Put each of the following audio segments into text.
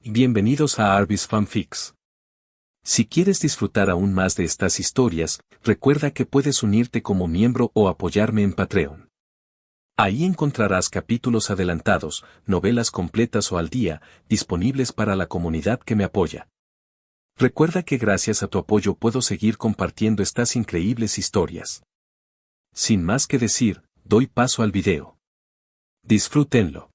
Bienvenidos a Arbis Fanfics. Si quieres disfrutar aún más de estas historias, recuerda que puedes unirte como miembro o apoyarme en Patreon. Ahí encontrarás capítulos adelantados, novelas completas o al día, disponibles para la comunidad que me apoya. Recuerda que gracias a tu apoyo puedo seguir compartiendo estas increíbles historias. Sin más que decir, doy paso al video. Disfrútenlo.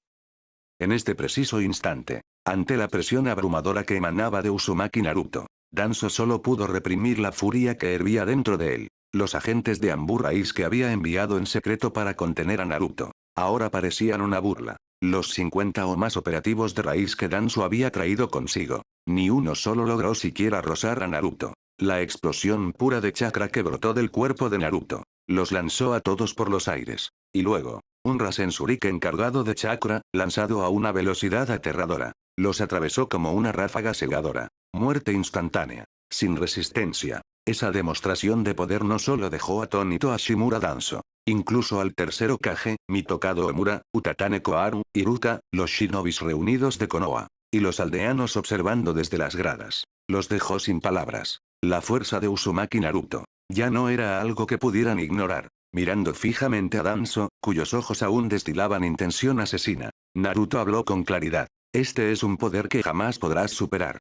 En este preciso instante, ante la presión abrumadora que emanaba de Uzumaki Naruto, Danzo solo pudo reprimir la furia que hervía dentro de él. Los agentes de Anbu Raíz que había enviado en secreto para contener a Naruto, ahora parecían una burla. Los 50 o más operativos de Raíz que Danzo había traído consigo, ni uno solo logró siquiera rozar a Naruto. La explosión pura de chakra que brotó del cuerpo de Naruto, los lanzó a todos por los aires. Y luego, un Rasen Shuriken cargado de chakra, lanzado a una velocidad aterradora, los atravesó como una ráfaga cegadora. Muerte instantánea, sin resistencia. Esa demostración de poder no solo dejó atónito a Shimura Danzo, incluso al tercer Hokage, Mitokado Omura, Utatane Koharu, Iruka, los shinobis reunidos de Konoha, y los aldeanos observando desde las gradas, los dejó sin palabras. La fuerza de Uzumaki Naruto ya no era algo que pudieran ignorar. Mirando fijamente a Danzo, cuyos ojos aún destilaban intención asesina, Naruto habló con claridad. Este es un poder que jamás podrás superar.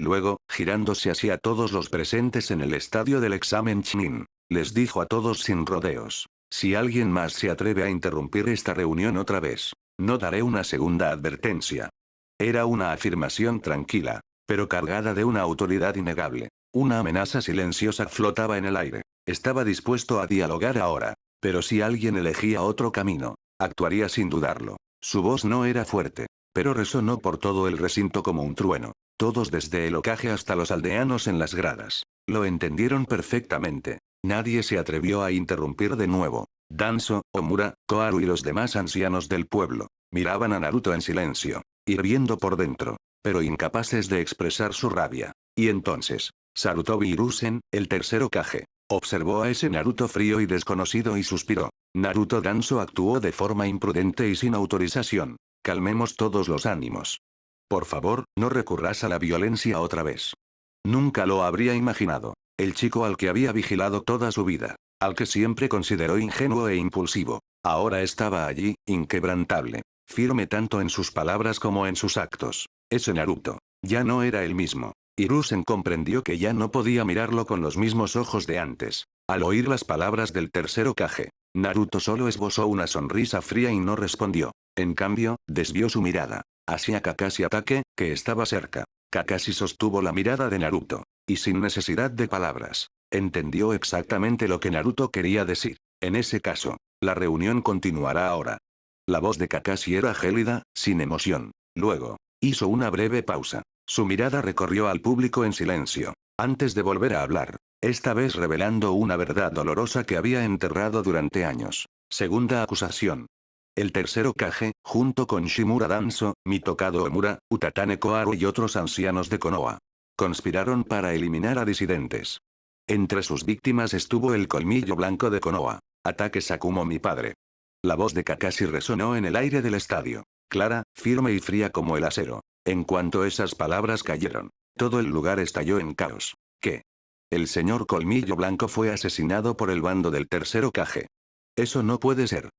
Luego, girándose hacia todos los presentes en el estadio del examen Chunin, les dijo a todos sin rodeos: si alguien más se atreve a interrumpir esta reunión otra vez, no daré una segunda advertencia. Era una afirmación tranquila, pero cargada de una autoridad innegable. Una amenaza silenciosa flotaba en el aire. Estaba dispuesto a dialogar ahora, pero si alguien elegía otro camino, actuaría sin dudarlo. Su voz no era fuerte, pero resonó por todo el recinto como un trueno. Todos desde el Hokage hasta los aldeanos en las gradas, lo entendieron perfectamente. Nadie se atrevió a interrumpir de nuevo. Danzo, Omura, Koharu y los demás ancianos del pueblo, miraban a Naruto en silencio, hirviendo por dentro, pero incapaces de expresar su rabia. Y entonces, Sarutobi Hiruzen, el tercer Hokage, observó a ese Naruto frío y desconocido y suspiró. Naruto Danzo actuó de forma imprudente y sin autorización. Calmemos todos los ánimos. Por favor, no recurras a la violencia otra vez. Nunca lo habría imaginado. El chico al que había vigilado toda su vida, al que siempre consideró ingenuo e impulsivo, ahora estaba allí, inquebrantable, firme tanto en sus palabras como en sus actos. Ese Naruto ya no era el mismo. Hiruzen comprendió que ya no podía mirarlo con los mismos ojos de antes. Al oír las palabras del tercer Hokage, Naruto solo esbozó una sonrisa fría y no respondió. En cambio, desvió su mirada hacia Kakashi Atake, que estaba cerca. Kakashi sostuvo la mirada de Naruto, y sin necesidad de palabras, entendió exactamente lo que Naruto quería decir. En ese caso, la reunión continuará ahora. La voz de Kakashi era gélida, sin emoción. Luego, hizo una breve pausa. Su mirada recorrió al público en silencio, antes de volver a hablar, esta vez revelando una verdad dolorosa que había enterrado durante años. Segunda acusación. El tercer Hokage, junto con Shimura Danzo, Mitokado Omura, Utatane Koharu y otros ancianos de Konoha, conspiraron para eliminar a disidentes. Entre sus víctimas estuvo el colmillo blanco de Konoha, Atake Sakumo mi padre. La voz de Kakashi resonó en el aire del estadio, clara, firme y fría como el acero. En cuanto esas palabras cayeron, todo el lugar estalló en caos. ¿Qué? El señor Colmillo Blanco fue asesinado por el bando del tercer Hokage. Eso no puede ser.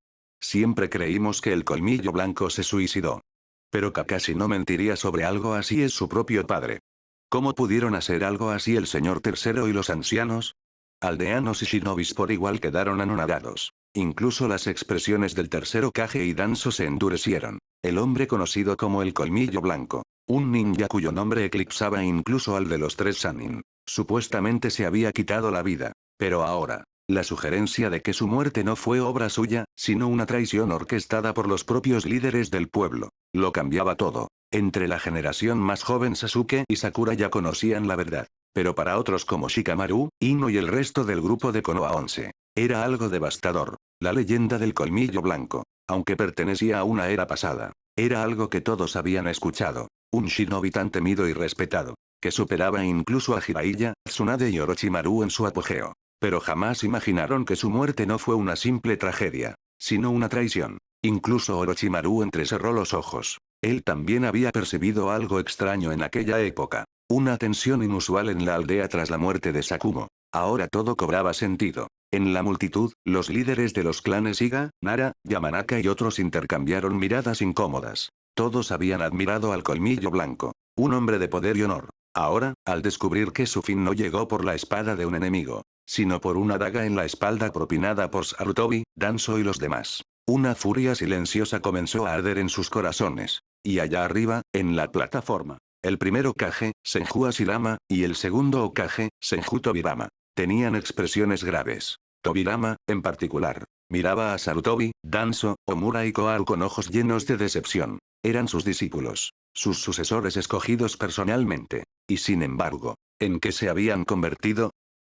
Siempre creímos que el Colmillo Blanco se suicidó. Pero Kakashi no mentiría sobre algo así, es su propio padre. ¿Cómo pudieron hacer algo así el señor tercero y los ancianos? Aldeanos y shinobis por igual quedaron anonadados. Incluso las expresiones del tercer Hokage y Danzo se endurecieron. El hombre conocido como el Colmillo Blanco, un ninja cuyo nombre eclipsaba incluso al de los tres Sannin, supuestamente se había quitado la vida. Pero ahora, la sugerencia de que su muerte no fue obra suya, sino una traición orquestada por los propios líderes del pueblo, lo cambiaba todo. Entre la generación más joven Sasuke y Sakura ya conocían la verdad. Pero para otros como Shikamaru, Ino y el resto del grupo de Konoha 11, era algo devastador. La leyenda del Colmillo Blanco, aunque pertenecía a una era pasada, era algo que todos habían escuchado. Un shinobi tan temido y respetado, que superaba incluso a Jiraiya, Tsunade y Orochimaru en su apogeo. Pero jamás imaginaron que su muerte no fue una simple tragedia, sino una traición. Incluso Orochimaru entrecerró los ojos. Él también había percibido algo extraño en aquella época. Una tensión inusual en la aldea tras la muerte de Sakumo. Ahora todo cobraba sentido. En la multitud, los líderes de los clanes Iga, Nara, Yamanaka y otros intercambiaron miradas incómodas. Todos habían admirado al Colmillo Blanco. Un hombre de poder y honor. Ahora, al descubrir que su fin no llegó por la espada de un enemigo, sino por una daga en la espalda propinada por Sarutobi, Danzo y los demás. Una furia silenciosa comenzó a arder en sus corazones. Y allá arriba, en la plataforma, el primer Hokage, Senju Hashirama, y el segundo Hokage, Senju Tobirama, tenían expresiones graves. Tobirama, en particular, miraba a Sarutobi, Danzo, Omura y Koaru con ojos llenos de decepción. Eran sus discípulos, sus sucesores escogidos personalmente. Y sin embargo, ¿en qué se habían convertido?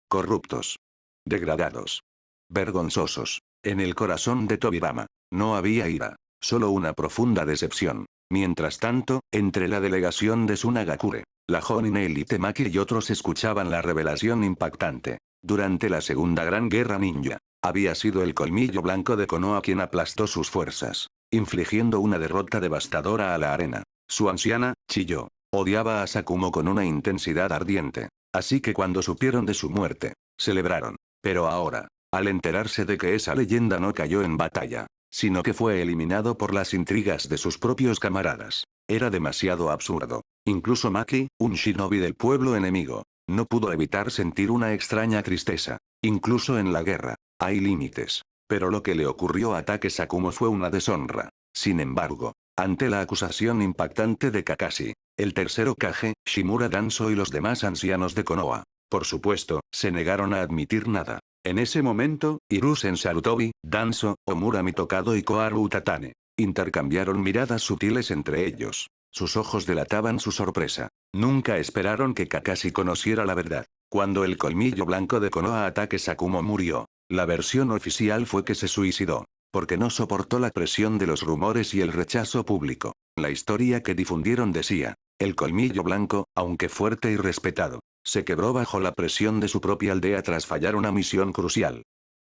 Corruptos. Degradados. Vergonzosos. En el corazón de Tobirama, no había ira, solo una profunda decepción. Mientras tanto, entre la delegación de Tsunagakure, la Jonin Elite Maki y otros escuchaban la revelación impactante. Durante la Segunda Gran Guerra Ninja, había sido el Colmillo Blanco de Konoha quien aplastó sus fuerzas, infligiendo una derrota devastadora a la arena. Su anciana, Chiyo, odiaba a Sakumo con una intensidad ardiente. Así que cuando supieron de su muerte, celebraron. Pero ahora, al enterarse de que esa leyenda no cayó en batalla, sino que fue eliminado por las intrigas de sus propios camaradas, era demasiado absurdo. Incluso Maki, un shinobi del pueblo enemigo, no pudo evitar sentir una extraña tristeza. Incluso en la guerra, hay límites. Pero lo que le ocurrió a Take Sakumo fue una deshonra. Sin embargo, ante la acusación impactante de Kakashi, el tercer Hokage, Shimura Danzo y los demás ancianos de Konoha, por supuesto, se negaron a admitir nada. En ese momento, Hiruzen Sarutobi, Danzo, Omura Mitokado y Koharu Utatane intercambiaron miradas sutiles entre ellos. Sus ojos delataban su sorpresa. Nunca esperaron que Kakashi conociera la verdad. Cuando el Colmillo Blanco de Konoha Take Sakumo murió, la versión oficial fue que se suicidó, porque no soportó la presión de los rumores y el rechazo público. La historia que difundieron decía, el Colmillo Blanco, aunque fuerte y respetado, se quebró bajo la presión de su propia aldea tras fallar una misión crucial.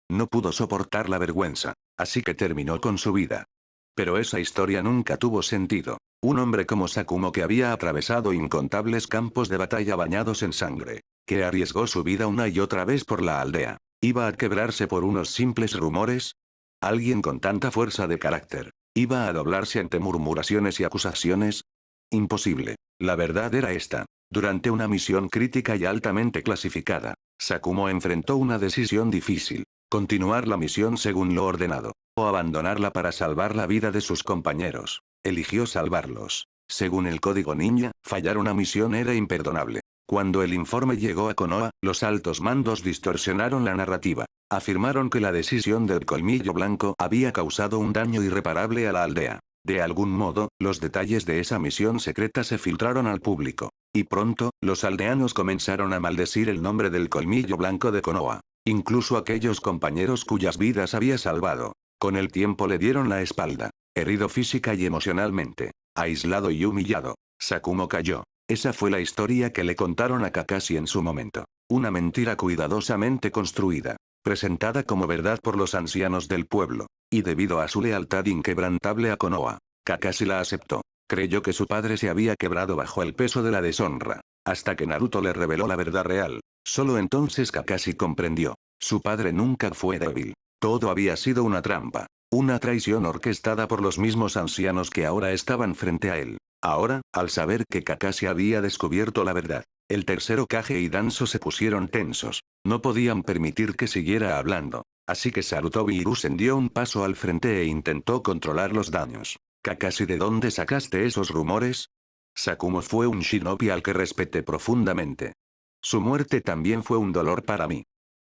No pudo soportar la vergüenza, así que terminó con su vida. Pero esa historia nunca tuvo sentido. Un hombre como Sakumo que había atravesado incontables campos de batalla bañados en sangre, que arriesgó su vida una y otra vez por la aldea, ¿iba a quebrarse por unos simples rumores? ¿Alguien con tanta fuerza de carácter iba a doblarse ante murmuraciones y acusaciones? Imposible. La verdad era esta. Durante una misión crítica y altamente clasificada, Sakumo enfrentó una decisión difícil. Continuar la misión según lo ordenado, o abandonarla para salvar la vida de sus compañeros. Eligió salvarlos. Según el código ninja, fallar una misión era imperdonable. Cuando el informe llegó a Konoha, los altos mandos distorsionaron la narrativa. Afirmaron que la decisión del Colmillo Blanco había causado un daño irreparable a la aldea. De algún modo, los detalles de esa misión secreta se filtraron al público. Y pronto, los aldeanos comenzaron a maldecir el nombre del Colmillo Blanco de Konoha. Incluso aquellos compañeros cuyas vidas había salvado. Con el tiempo le dieron la espalda. Herido física y emocionalmente. Aislado y humillado. Sakumo cayó. Esa fue la historia que le contaron a Kakashi en su momento. Una mentira cuidadosamente construida. Presentada como verdad por los ancianos del pueblo. Y debido a su lealtad inquebrantable a Konoha, Kakashi la aceptó. Creyó que su padre se había quebrado bajo el peso de la deshonra. Hasta que Naruto le reveló la verdad real. Solo entonces Kakashi comprendió. Su padre nunca fue débil. Todo había sido una trampa. Una traición orquestada por los mismos ancianos que ahora estaban frente a él. Ahora, al saber que Kakashi había descubierto la verdad, el tercer Hokage y Danzo se pusieron tensos. No podían permitir que siguiera hablando. Así que Sarutobi Hiruzen dio un paso al frente e intentó controlar los daños. Kakashi, ¿de dónde sacaste esos rumores? Sakumo fue un shinobi al que respeté profundamente. Su muerte también fue un dolor para mí.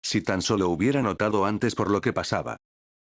Si tan solo hubiera notado antes por lo que pasaba,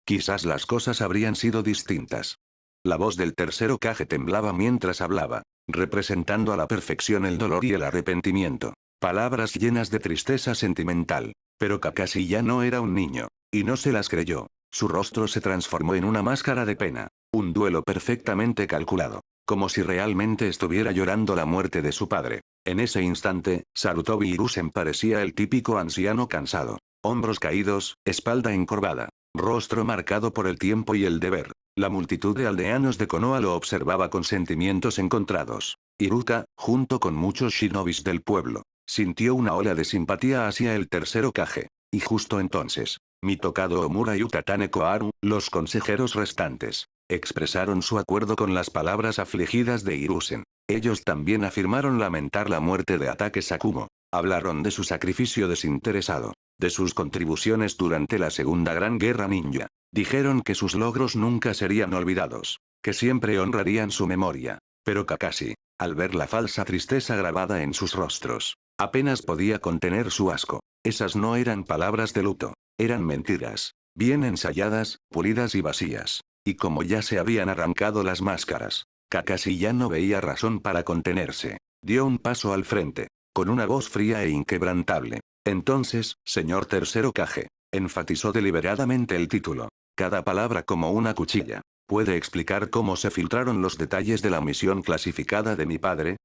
quizás las cosas habrían sido distintas. La voz del tercer Hokage temblaba mientras hablaba, representando a la perfección el dolor y el arrepentimiento. Palabras llenas de tristeza sentimental. Pero Kakashi ya no era un niño, y no se las creyó. Su rostro se transformó en una máscara de pena. Un duelo perfectamente calculado. Como si realmente estuviera llorando la muerte de su padre. En ese instante, Sarutobi Hiruzen parecía el típico anciano cansado. Hombros caídos, espalda encorvada. Rostro marcado por el tiempo y el deber. La multitud de aldeanos de Konoha lo observaba con sentimientos encontrados. Iruka, junto con muchos shinobis del pueblo, sintió una ola de simpatía hacia el tercer Hokage. Y justo entonces, Mitokado Omura y Utatane Koharu, los consejeros restantes, expresaron su acuerdo con las palabras afligidas de Hiruzen. Ellos también afirmaron lamentar la muerte de Atake Sakumo. Hablaron de su sacrificio desinteresado, de sus contribuciones durante la Segunda Gran Guerra Ninja. Dijeron que sus logros nunca serían olvidados, que siempre honrarían su memoria. Pero Kakashi, al ver la falsa tristeza grabada en sus rostros, apenas podía contener su asco. Esas no eran palabras de luto, eran mentiras, bien ensayadas, pulidas y vacías. Y como ya se habían arrancado las máscaras, Kakashi ya no veía razón para contenerse. Dio un paso al frente, con una voz fría e inquebrantable. Entonces, señor tercer Hokage, enfatizó deliberadamente el título. Cada palabra como una cuchilla. ¿Puede explicar cómo se filtraron los detalles de la misión clasificada de mi padre?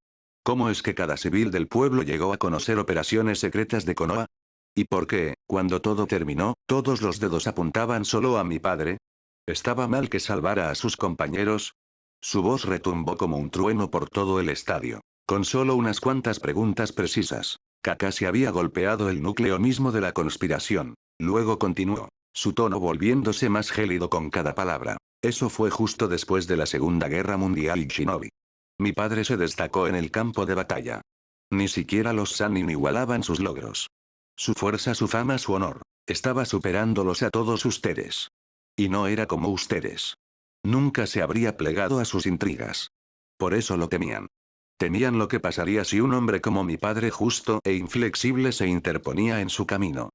¿Cómo es que cada civil del pueblo llegó a conocer operaciones secretas de Konoha? ¿Y por qué, cuando todo terminó, todos los dedos apuntaban solo a mi padre? ¿Estaba mal que salvara a sus compañeros? Su voz retumbó como un trueno por todo el estadio. Con solo unas cuantas preguntas precisas, Kakashi había golpeado el núcleo mismo de la conspiración. Luego continuó, su tono volviéndose más gélido con cada palabra. Eso fue justo después de la Segunda Guerra Mundial Shinobi. Mi padre se destacó en el campo de batalla. Ni siquiera los Sannin igualaban sus logros. Su fuerza, su fama, su honor. Estaba superándolos a todos ustedes. Y no era como ustedes. Nunca se habría plegado a sus intrigas. Por eso lo temían. Temían lo que pasaría si un hombre como mi padre justo e inflexible se interponía en su camino.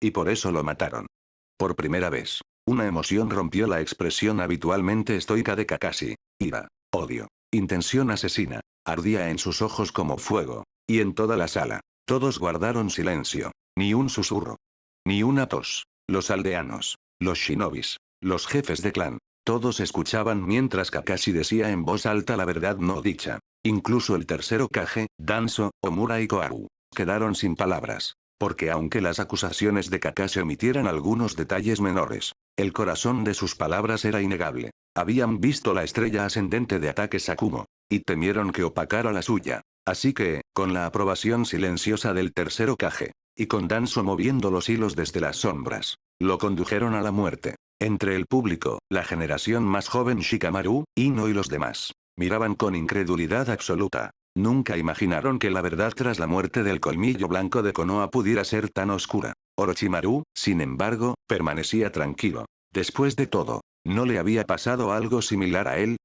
Y por eso lo mataron. Por primera vez, una emoción rompió la expresión habitualmente estoica de Kakashi. Ira, odio, intención asesina, ardía en sus ojos como fuego. Y en toda la sala, todos guardaron silencio. Ni un susurro. Ni una tos. Los aldeanos, los shinobis, los jefes de clan, todos escuchaban mientras Kakashi decía en voz alta la verdad no dicha. Incluso el tercer Hokage, Danzo, Omura y Koharu, quedaron sin palabras. Porque aunque las acusaciones de Kakashi omitieran algunos detalles menores, el corazón de sus palabras era innegable. Habían visto la estrella ascendente de Atake Sakumo, y temieron que opacara la suya. Así que, con la aprobación silenciosa del tercer Hokage, y con Danzo moviendo los hilos desde las sombras, lo condujeron a la muerte. Entre el público, la generación más joven Shikamaru, Ino y los demás, miraban con incredulidad absoluta. Nunca imaginaron que la verdad tras la muerte del colmillo blanco de Konoha pudiera ser tan oscura. Orochimaru, sin embargo, permanecía tranquilo. Después de todo, ¿no le había pasado algo similar a él?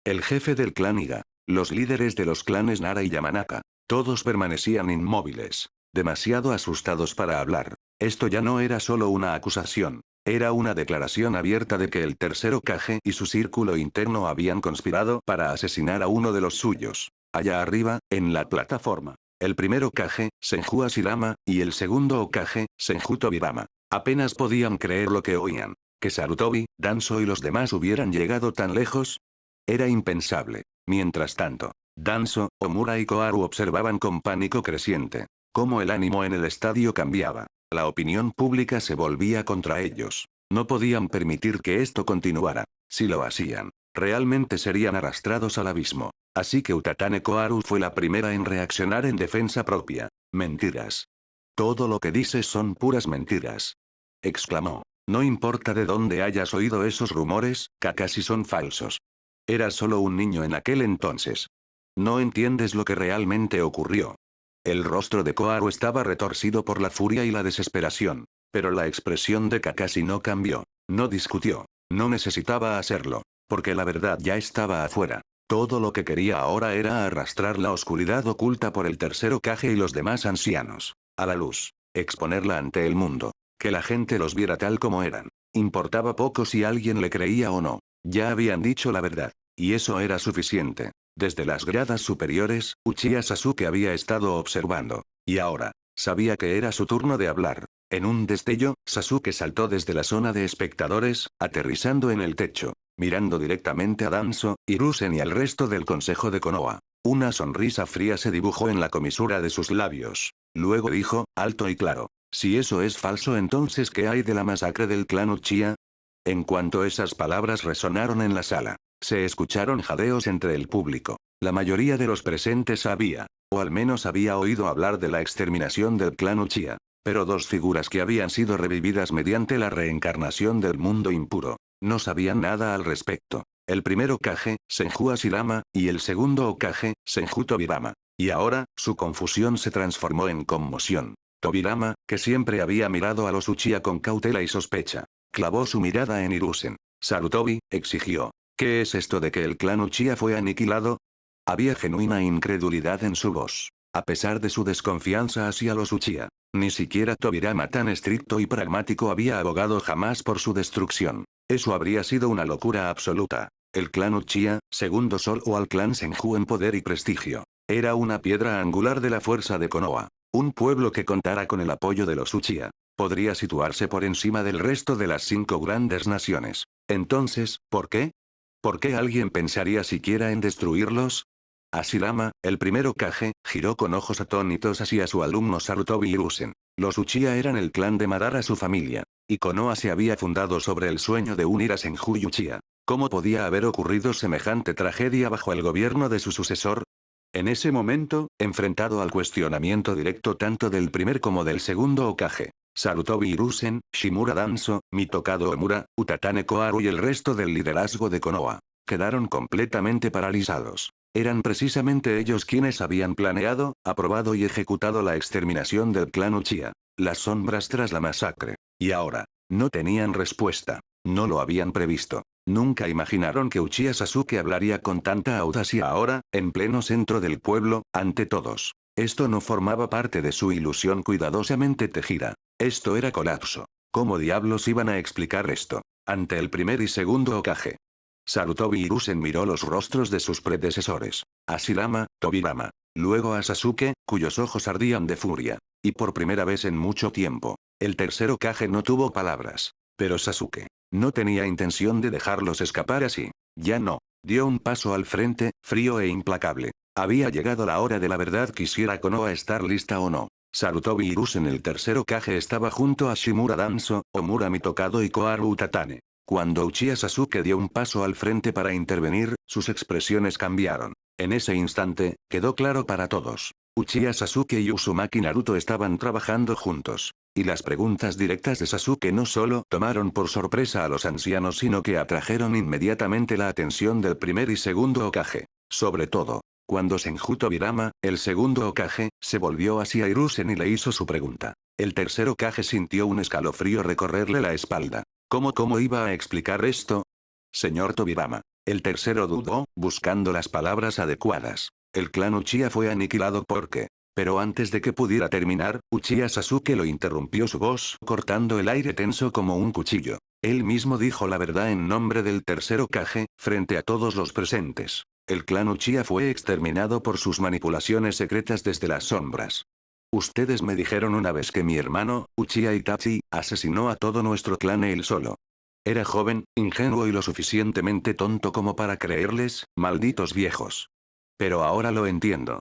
El jefe del clan Iga, los líderes de los clanes Nara y Yamanaka, todos permanecían inmóviles, demasiado asustados para hablar. Esto ya no era solo una acusación, era una declaración abierta de que el tercer Hokage y su círculo interno habían conspirado para asesinar a uno de los suyos. Allá arriba, en la plataforma, el primer Hokage, Senju Hashirama, y el segundo Hokage, Senju Tobirama, apenas podían creer lo que oían. ¿Que Sarutobi, Danzo y los demás hubieran llegado tan lejos? Era impensable. Mientras tanto, Danzo, Omura y Koharu observaban con pánico creciente cómo el ánimo en el estadio cambiaba. La opinión pública se volvía contra ellos. No podían permitir que esto continuara. Si lo hacían, realmente serían arrastrados al abismo. Así que Utatane Koharu fue la primera en reaccionar en defensa propia. Mentiras. Todo lo que dices son puras mentiras. Exclamó. No importa de dónde hayas oído esos rumores, Kakashi son falsos. Eras solo un niño en aquel entonces. No entiendes lo que realmente ocurrió. El rostro de Koharu estaba retorcido por la furia y la desesperación. Pero la expresión de Kakashi no cambió. No discutió. No necesitaba hacerlo. Porque la verdad ya estaba afuera. Todo lo que quería ahora era arrastrar la oscuridad oculta por el tercer Hokage y los demás ancianos a la luz. Exponerla ante el mundo. Que la gente los viera tal como eran. Importaba poco si alguien le creía o no. Ya habían dicho la verdad. Y eso era suficiente. Desde las gradas superiores, Uchiha Sasuke había estado observando. Y ahora, sabía que era su turno de hablar. En un destello, Sasuke saltó desde la zona de espectadores, aterrizando en el techo, mirando directamente a Danzo, Hiruzen y al resto del consejo de Konoha. Una sonrisa fría se dibujó en la comisura de sus labios. Luego dijo, alto y claro. Si eso es falso, entonces ¿qué hay de la masacre del clan Uchiha? En cuanto esas palabras resonaron en la sala, se escucharon jadeos entre el público. La mayoría de los presentes sabía, o al menos había oído hablar de la exterminación del clan Uchiha. Pero dos figuras que habían sido revividas mediante la reencarnación del mundo impuro, no sabían nada al respecto. El primer Hokage, Senju Hashirama, y el segundo Hokage, Senju Tobirama. Y ahora, su confusión se transformó en conmoción. Tobirama, que siempre había mirado a los Uchiha con cautela y sospecha, clavó su mirada en Hiruzen. Sarutobi, exigió. ¿Qué es esto de que el clan Uchiha fue aniquilado? Había genuina incredulidad en su voz. A pesar de su desconfianza hacia los Uchiha, ni siquiera Tobirama tan estricto y pragmático había abogado jamás por su destrucción. Eso habría sido una locura absoluta. El clan Uchiha, segundo solo al clan Senju en poder y prestigio, era una piedra angular de la fuerza de Konoha. Un pueblo que contara con el apoyo de los Uchiha podría situarse por encima del resto de las 5 grandes naciones. Entonces, ¿por qué? ¿Por qué alguien pensaría siquiera en destruirlos? Hashirama, el primer Hokage, giró con ojos atónitos hacia su alumno Sarutobi Hiruzen. Los Uchiha eran el clan de Madara, su familia, y Konoha se había fundado sobre el sueño de unir a Senju y Uchiha. ¿Cómo podía haber ocurrido semejante tragedia bajo el gobierno de su sucesor? En ese momento, enfrentado al cuestionamiento directo tanto del primer como del segundo Hokage, Sarutobi Hiruzen, Shimura Danzo, Mitokado Omura, Utatane Koharu y el resto del liderazgo de Konoha, quedaron completamente paralizados. Eran precisamente ellos quienes habían planeado, aprobado y ejecutado la exterminación del clan Uchiha. Las sombras tras la masacre. Y ahora, no tenían respuesta. No lo habían previsto. Nunca imaginaron que Uchiha Sasuke hablaría con tanta audacia ahora, en pleno centro del pueblo, ante todos. Esto no formaba parte de su ilusión cuidadosamente tejida. Esto era colapso. ¿Cómo diablos iban a explicar esto? Ante el primer y segundo Hokage. Sarutobi Hiruzen miró los rostros de sus predecesores. A Hashirama, Tobirama. Luego a Sasuke, cuyos ojos ardían de furia. Y por primera vez en mucho tiempo, el tercer Hokage no tuvo palabras. Pero Sasuke no tenía intención de dejarlos escapar así. Ya no. Dio un paso al frente, frío e implacable. Había llegado la hora de la verdad, quisiera Konoha estar lista o no. Sarutobi Hiruzen, el tercer Hokage, estaba junto a Shimura Danzo, Omura Mitokado y Koharu Utatane. Cuando Uchiha Sasuke dio un paso al frente para intervenir, sus expresiones cambiaron. En ese instante, quedó claro para todos. Uchiha Sasuke y Uzumaki Naruto estaban trabajando juntos. Y las preguntas directas de Sasuke no solo tomaron por sorpresa a los ancianos, sino que atrajeron inmediatamente la atención del primer y segundo Hokage. Sobre todo, cuando Senju Tobirama, el segundo Hokage, se volvió hacia Hiruzen y le hizo su pregunta. El tercer Hokage sintió un escalofrío recorrerle la espalda. ¿Cómo iba a explicar esto? Señor Tobirama. El tercero dudó, buscando las palabras adecuadas. El clan Uchiha fue aniquilado porque... Pero antes de que pudiera terminar, Uchiha Sasuke lo interrumpió su voz, cortando el aire tenso como un cuchillo. Él mismo dijo la verdad en nombre del tercer Hokage, frente a todos los presentes. El clan Uchiha fue exterminado por sus manipulaciones secretas desde las sombras. Ustedes me dijeron una vez que mi hermano, Uchiha Itachi, asesinó a todo nuestro clan él solo. Era joven, ingenuo y lo suficientemente tonto como para creerles, malditos viejos. Pero ahora lo entiendo.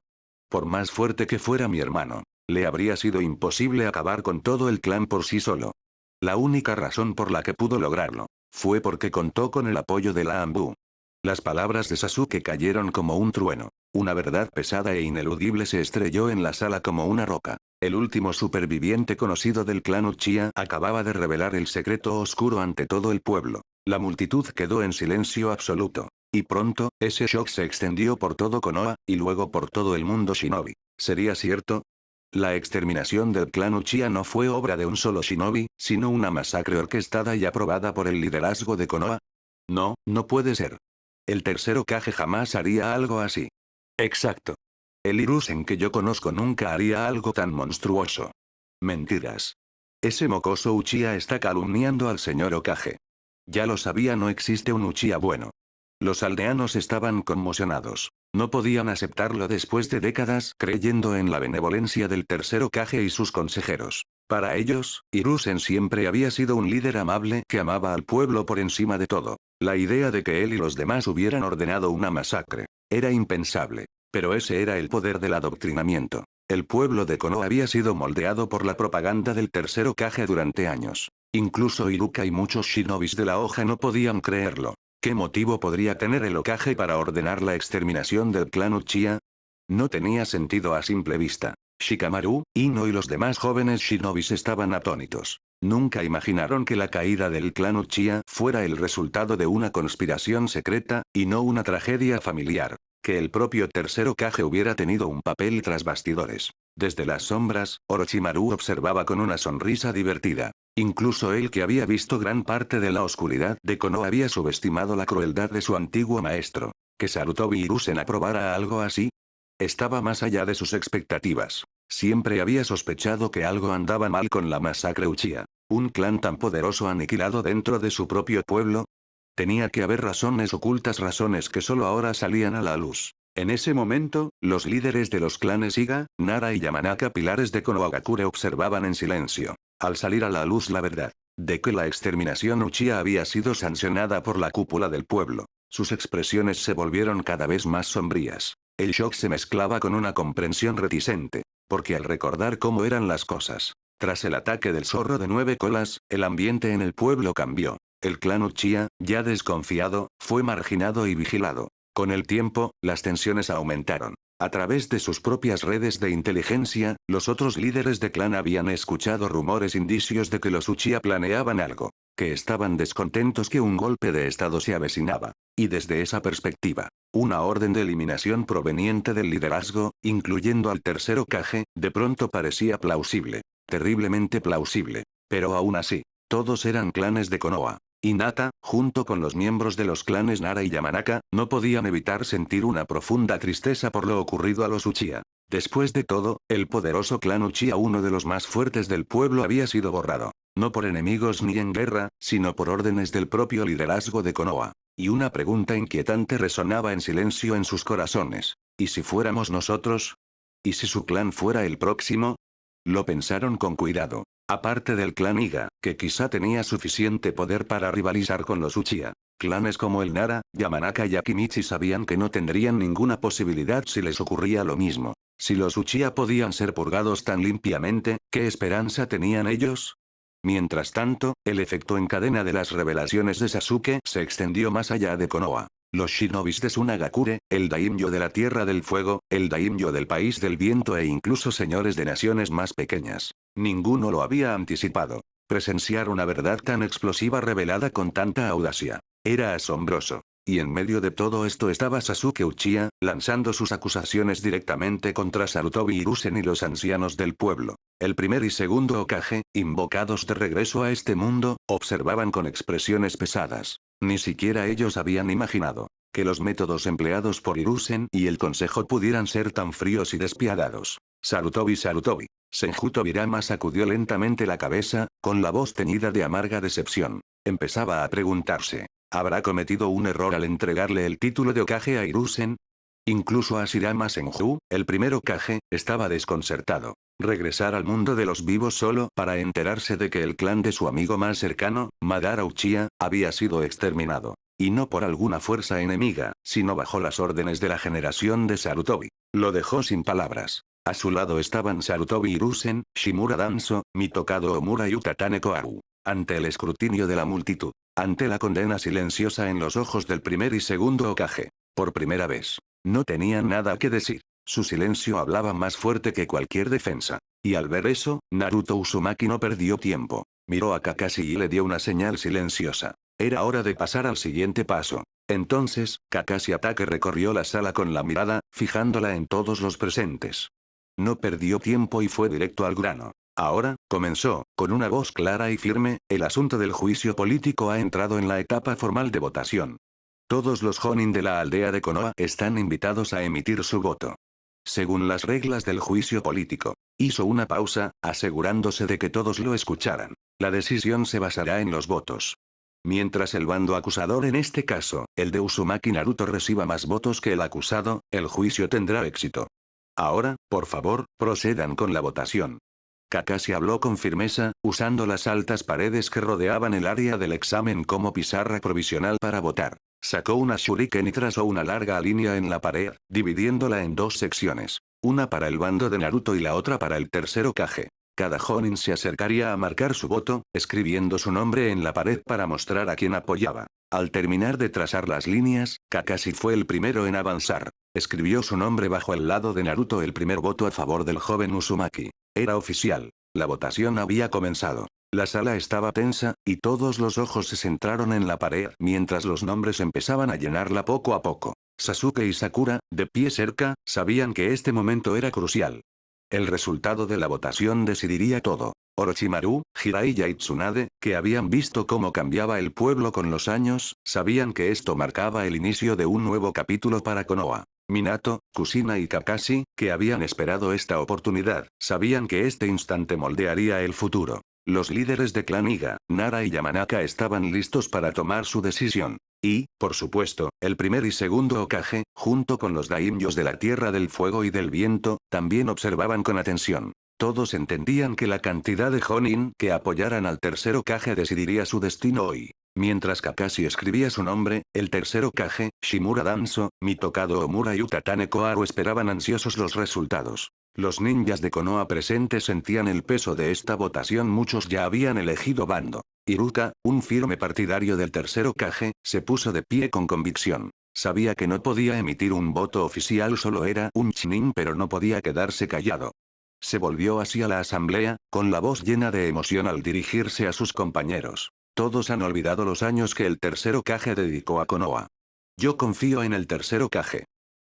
Por más fuerte que fuera mi hermano, le habría sido imposible acabar con todo el clan por sí solo. La única razón por la que pudo lograrlo, fue porque contó con el apoyo de la Anbu. Las palabras de Sasuke cayeron como un trueno. Una verdad pesada e ineludible se estrelló en la sala como una roca. El último superviviente conocido del clan Uchiha acababa de revelar el secreto oscuro ante todo el pueblo. La multitud quedó en silencio absoluto. Y pronto, ese shock se extendió por todo Konoha, y luego por todo el mundo shinobi. ¿Sería cierto? La exterminación del clan Uchiha no fue obra de un solo shinobi, sino una masacre orquestada y aprobada por el liderazgo de Konoha. No, no puede ser. El tercer Hokage jamás haría algo así. Exacto. El Hiruzen que yo conozco nunca haría algo tan monstruoso. Mentiras. Ese mocoso Uchiha está calumniando al señor Hokage. Ya lo sabía, no existe un Uchiha bueno. Los aldeanos estaban conmocionados. No podían aceptarlo después de décadas creyendo en la benevolencia del tercer Hokage y sus consejeros. Para ellos, Hiruzen siempre había sido un líder amable que amaba al pueblo por encima de todo. La idea de que él y los demás hubieran ordenado una masacre era impensable. Pero ese era el poder del adoctrinamiento. El pueblo de Konoha había sido moldeado por la propaganda del tercer Hokage durante años. Incluso Iruka y muchos shinobis de la hoja no podían creerlo. ¿Qué motivo podría tener el Hokage para ordenar la exterminación del clan Uchiha? No tenía sentido a simple vista. Shikamaru, Ino y los demás jóvenes shinobis estaban atónitos. Nunca imaginaron que la caída del clan Uchiha fuera el resultado de una conspiración secreta, y no una tragedia familiar. Que el propio tercer Hokage hubiera tenido un papel tras bastidores. Desde las sombras, Orochimaru observaba con una sonrisa divertida. Incluso él, que había visto gran parte de la oscuridad de Konoha, había subestimado la crueldad de su antiguo maestro. ¿Que Sarutobi Hiruzen aprobara algo así? Estaba más allá de sus expectativas. Siempre había sospechado que algo andaba mal con la masacre Uchiha. ¿Un clan tan poderoso aniquilado dentro de su propio pueblo? Tenía que haber razones ocultas, razones que solo ahora salían a la luz. En ese momento, los líderes de los clanes Iga, Nara y Yamanaka, pilares de Konohagakure, observaban en silencio. Al salir a la luz la verdad de que la exterminación Uchiha había sido sancionada por la cúpula del pueblo, sus expresiones se volvieron cada vez más sombrías. El shock se mezclaba con una comprensión reticente, porque al recordar cómo eran las cosas, tras el ataque del zorro de 9 colas, el ambiente en el pueblo cambió. El clan Uchiha, ya desconfiado, fue marginado y vigilado. Con el tiempo, las tensiones aumentaron. A través de sus propias redes de inteligencia, los otros líderes de clan habían escuchado rumores, indicios de que los Uchiha planeaban algo, que estaban descontentos, que un golpe de estado se avecinaba. Y desde esa perspectiva, una orden de eliminación proveniente del liderazgo, incluyendo al tercer Hokage, de pronto parecía plausible. Terriblemente plausible. Pero aún así, todos eran clanes de Konoha. Hinata, junto con los miembros de los clanes Nara y Yamanaka, no podían evitar sentir una profunda tristeza por lo ocurrido a los Uchiha. Después de todo, el poderoso clan Uchiha, uno de los más fuertes del pueblo, había sido borrado. No por enemigos ni en guerra, sino por órdenes del propio liderazgo de Konoha. Y una pregunta inquietante resonaba en silencio en sus corazones. ¿Y si fuéramos nosotros? ¿Y si su clan fuera el próximo? Lo pensaron con cuidado. Aparte del clan Iga, que quizá tenía suficiente poder para rivalizar con los Uchiha, clanes como el Nara, Yamanaka y Akimichi sabían que no tendrían ninguna posibilidad si les ocurría lo mismo. Si los Uchiha podían ser purgados tan limpiamente, ¿qué esperanza tenían ellos? Mientras tanto, el efecto en cadena de las revelaciones de Sasuke se extendió más allá de Konoha. Los shinobis de Tsunagakure, el daimyo de la Tierra del Fuego, el daimyo del País del Viento e incluso señores de naciones más pequeñas. Ninguno lo había anticipado. Presenciar una verdad tan explosiva revelada con tanta audacia. Era asombroso. Y en medio de todo esto estaba Sasuke Uchiha, lanzando sus acusaciones directamente contra Sarutobi Hiruzen y los ancianos del pueblo. El primer y segundo Hokage, invocados de regreso a este mundo, observaban con expresiones pesadas. Ni siquiera ellos habían imaginado que los métodos empleados por Hiruzen y el consejo pudieran ser tan fríos y despiadados. Sarutobi, Sarutobi. Senju Tobirama sacudió lentamente la cabeza, con la voz teñida de amarga decepción. Empezaba a preguntarse, ¿habrá cometido un error al entregarle el título de Hokage a Hiruzen? Incluso Hashirama Senju, el primer Hokage, estaba desconcertado. Regresar al mundo de los vivos solo para enterarse de que el clan de su amigo más cercano, Madara Uchiha, había sido exterminado. Y no por alguna fuerza enemiga, sino bajo las órdenes de la generación de Sarutobi. Lo dejó sin palabras. A su lado estaban Sarutobi Hiruzen, Shimura Danzo, Mitokado Omura y Utatane Koharu. Ante el escrutinio de la multitud. Ante la condena silenciosa en los ojos del primer y segundo Hokage. Por primera vez. No tenían nada que decir. Su silencio hablaba más fuerte que cualquier defensa. Y al ver eso, Naruto Uzumaki no perdió tiempo. Miró a Kakashi y le dio una señal silenciosa. Era hora de pasar al siguiente paso. Entonces, Kakashi Atake recorrió la sala con la mirada, fijándola en todos los presentes. No perdió tiempo y fue directo al grano. Ahora, comenzó, con una voz clara y firme, el asunto del juicio político ha entrado en la etapa formal de votación. Todos los Jonin de la aldea de Konoha están invitados a emitir su voto. Según las reglas del juicio político. Hizo una pausa, asegurándose de que todos lo escucharan. La decisión se basará en los votos. Mientras el bando acusador, en este caso, el de Uzumaki Naruto, reciba más votos que el acusado, el juicio tendrá éxito. Ahora, por favor, procedan con la votación. Kakashi habló con firmeza, usando las altas paredes que rodeaban el área del examen como pizarra provisional para votar. Sacó una shuriken y trazó una larga línea en la pared, dividiéndola en dos secciones. Una para el bando de Naruto y la otra para el tercer Hokage. Cada Jonin se acercaría a marcar su voto, escribiendo su nombre en la pared para mostrar a quién apoyaba. Al terminar de trazar las líneas, Kakashi fue el primero en avanzar. Escribió su nombre bajo el lado de Naruto, el primer voto a favor del joven Uzumaki. Era oficial. La votación había comenzado. La sala estaba tensa, y todos los ojos se centraron en la pared mientras los nombres empezaban a llenarla poco a poco. Sasuke y Sakura, de pie cerca, sabían que este momento era crucial. El resultado de la votación decidiría todo. Orochimaru, Jiraiya y Tsunade, que habían visto cómo cambiaba el pueblo con los años, sabían que esto marcaba el inicio de un nuevo capítulo para Konoha. Minato, Kushina y Kakashi, que habían esperado esta oportunidad, sabían que este instante moldearía el futuro. Los líderes de clan Iga, Nara y Yamanaka estaban listos para tomar su decisión. Y, por supuesto, el primer y segundo Hokage, junto con los daimyos de la Tierra del Fuego y del Viento, también observaban con atención. Todos entendían que la cantidad de Jonin que apoyaran al tercer Hokage decidiría su destino hoy. Mientras Kakashi escribía su nombre, el tercer Hokage, Shimura Danzo, Mitokado Omura y Utatane Koharu esperaban ansiosos los resultados. Los ninjas de Konoha presentes sentían el peso de esta votación. Muchos ya habían elegido bando. Iruka, un firme partidario del tercer Hokage, se puso de pie con convicción. Sabía que no podía emitir un voto oficial, solo era un chunin, pero no podía quedarse callado. Se volvió hacia la asamblea, con la voz llena de emoción al dirigirse a sus compañeros. Todos han olvidado los años que el tercer Hokage dedicó a Konoha. Yo confío en el tercer Hokage.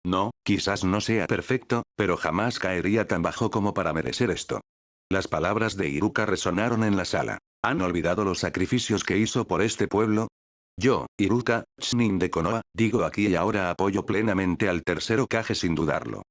No, quizás no sea perfecto, pero jamás caería tan bajo como para merecer esto. Las palabras de Iruka resonaron en la sala. ¿Han olvidado los sacrificios que hizo por este pueblo? Yo, Iruka, Chunin de Konoha, digo aquí y ahora apoyo plenamente al tercer Hokage sin dudarlo.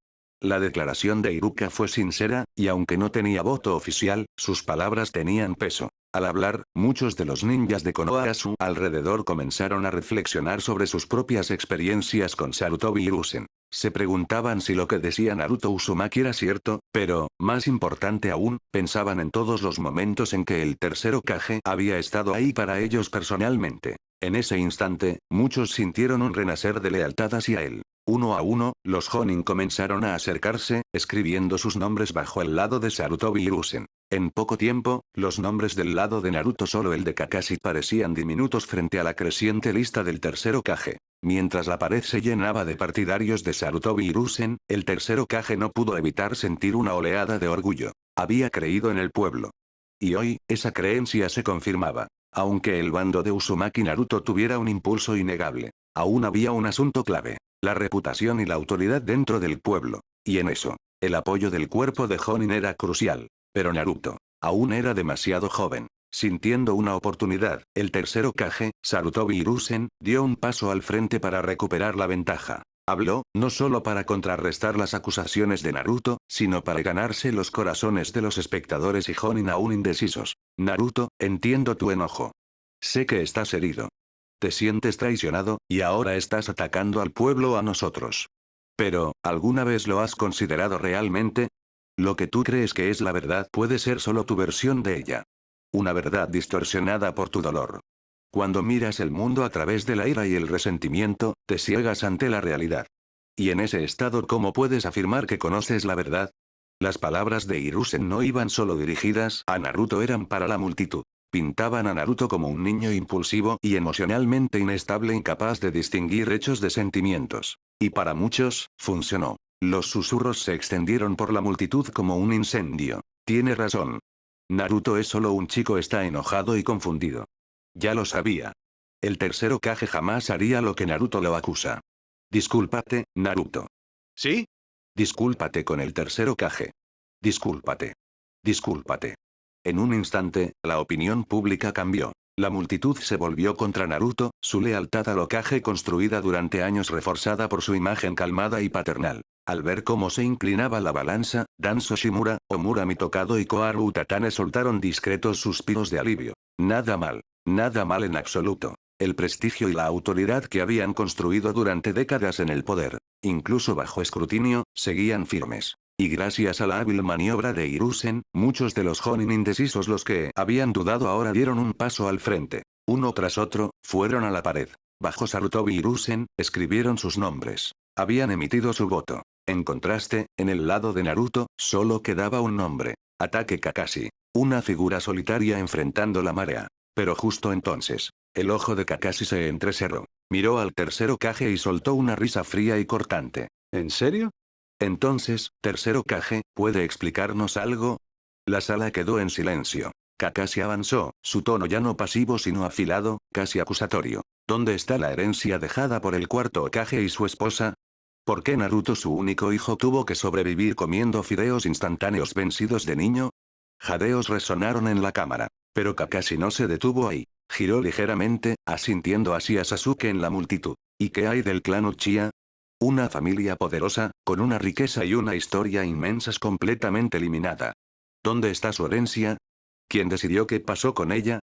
La declaración de Iruka fue sincera, y aunque no tenía voto oficial, sus palabras tenían peso. Al hablar, muchos de los ninjas de Konoha a su alrededor comenzaron a reflexionar sobre sus propias experiencias con Sarutobi Hiruzen. Se preguntaban si lo que decía Naruto Uzumaki era cierto, pero, más importante aún, pensaban en todos los momentos en que el tercer Hokage había estado ahí para ellos personalmente. En ese instante, muchos sintieron un renacer de lealtad hacia él. Uno a uno, los Jonin comenzaron a acercarse, escribiendo sus nombres bajo el lado de Sarutobi Hiruzen. En poco tiempo, los nombres del lado de Naruto, solo el de Kakashi, parecían diminutos frente a la creciente lista del tercer Hokage. Mientras la pared se llenaba de partidarios de Sarutobi Hiruzen, el tercer Hokage no pudo evitar sentir una oleada de orgullo. Había creído en el pueblo. Y hoy, esa creencia se confirmaba. Aunque el bando de Uzumaki Naruto tuviera un impulso innegable, aún había un asunto clave: la reputación y la autoridad dentro del pueblo. Y en eso, el apoyo del cuerpo de Jonin era crucial. Pero Naruto aún era demasiado joven. Sintiendo una oportunidad, el tercer Hokage, Sarutobi Hiruzen, dio un paso al frente para recuperar la ventaja. Habló, no solo para contrarrestar las acusaciones de Naruto, sino para ganarse los corazones de los espectadores y Jonin aún indecisos. Naruto, entiendo tu enojo. Sé que estás herido. Te sientes traicionado, y ahora estás atacando al pueblo, a nosotros. Pero, ¿alguna vez lo has considerado realmente? Lo que tú crees que es la verdad puede ser solo tu versión de ella. Una verdad distorsionada por tu dolor. Cuando miras el mundo a través de la ira y el resentimiento, te ciegas ante la realidad. Y en ese estado, ¿cómo puedes afirmar que conoces la verdad? Las palabras de Hiruzen no iban solo dirigidas a Naruto, eran para la multitud. Pintaban a Naruto como un niño impulsivo y emocionalmente inestable, incapaz de distinguir hechos de sentimientos. Y para muchos, funcionó. Los susurros se extendieron por la multitud como un incendio. Tiene razón. Naruto es solo un chico, está enojado y confundido. Ya lo sabía. El tercer Hokage jamás haría lo que Naruto lo acusa. Discúlpate, Naruto. ¿Sí? Discúlpate con el tercer Hokage. Discúlpate. Discúlpate. En un instante, la opinión pública cambió. La multitud se volvió contra Naruto, su lealtad al Hokage construida durante años reforzada por su imagen calmada y paternal. Al ver cómo se inclinaba la balanza, Danzo Shimura, Omura Mitokado y Koharu Utatane soltaron discretos suspiros de alivio. Nada mal en absoluto. El prestigio y la autoridad que habían construido durante décadas en el poder, incluso bajo escrutinio, seguían firmes. Y gracias a la hábil maniobra de Hiruzen, muchos de los Jonin indecisos, los que habían dudado, ahora dieron un paso al frente. Uno tras otro, fueron a la pared. Bajo Sarutobi Hiruzen, escribieron sus nombres. Habían emitido su voto. En contraste, en el lado de Naruto, solo quedaba un nombre. Ataque Kakashi. Una figura solitaria enfrentando la marea. Pero justo entonces, el ojo de Kakashi se entrecerró. Miró al tercer Hokage y soltó una risa fría y cortante. ¿En serio? Entonces, tercer Hokage, ¿puede explicarnos algo? La sala quedó en silencio. Kakashi avanzó, su tono ya no pasivo sino afilado, casi acusatorio. ¿Dónde está la herencia dejada por el cuarto Hokage y su esposa? ¿Por qué Naruto, su único hijo, tuvo que sobrevivir comiendo fideos instantáneos vencidos de niño? Jadeos resonaron en la cámara. Pero Kakashi no se detuvo ahí. Giró ligeramente, asintiendo hacia Sasuke en la multitud. ¿Y qué hay del clan Uchiha? Una familia poderosa, con una riqueza y una historia inmensas completamente eliminada. ¿Dónde está su herencia? ¿Quién decidió qué pasó con ella?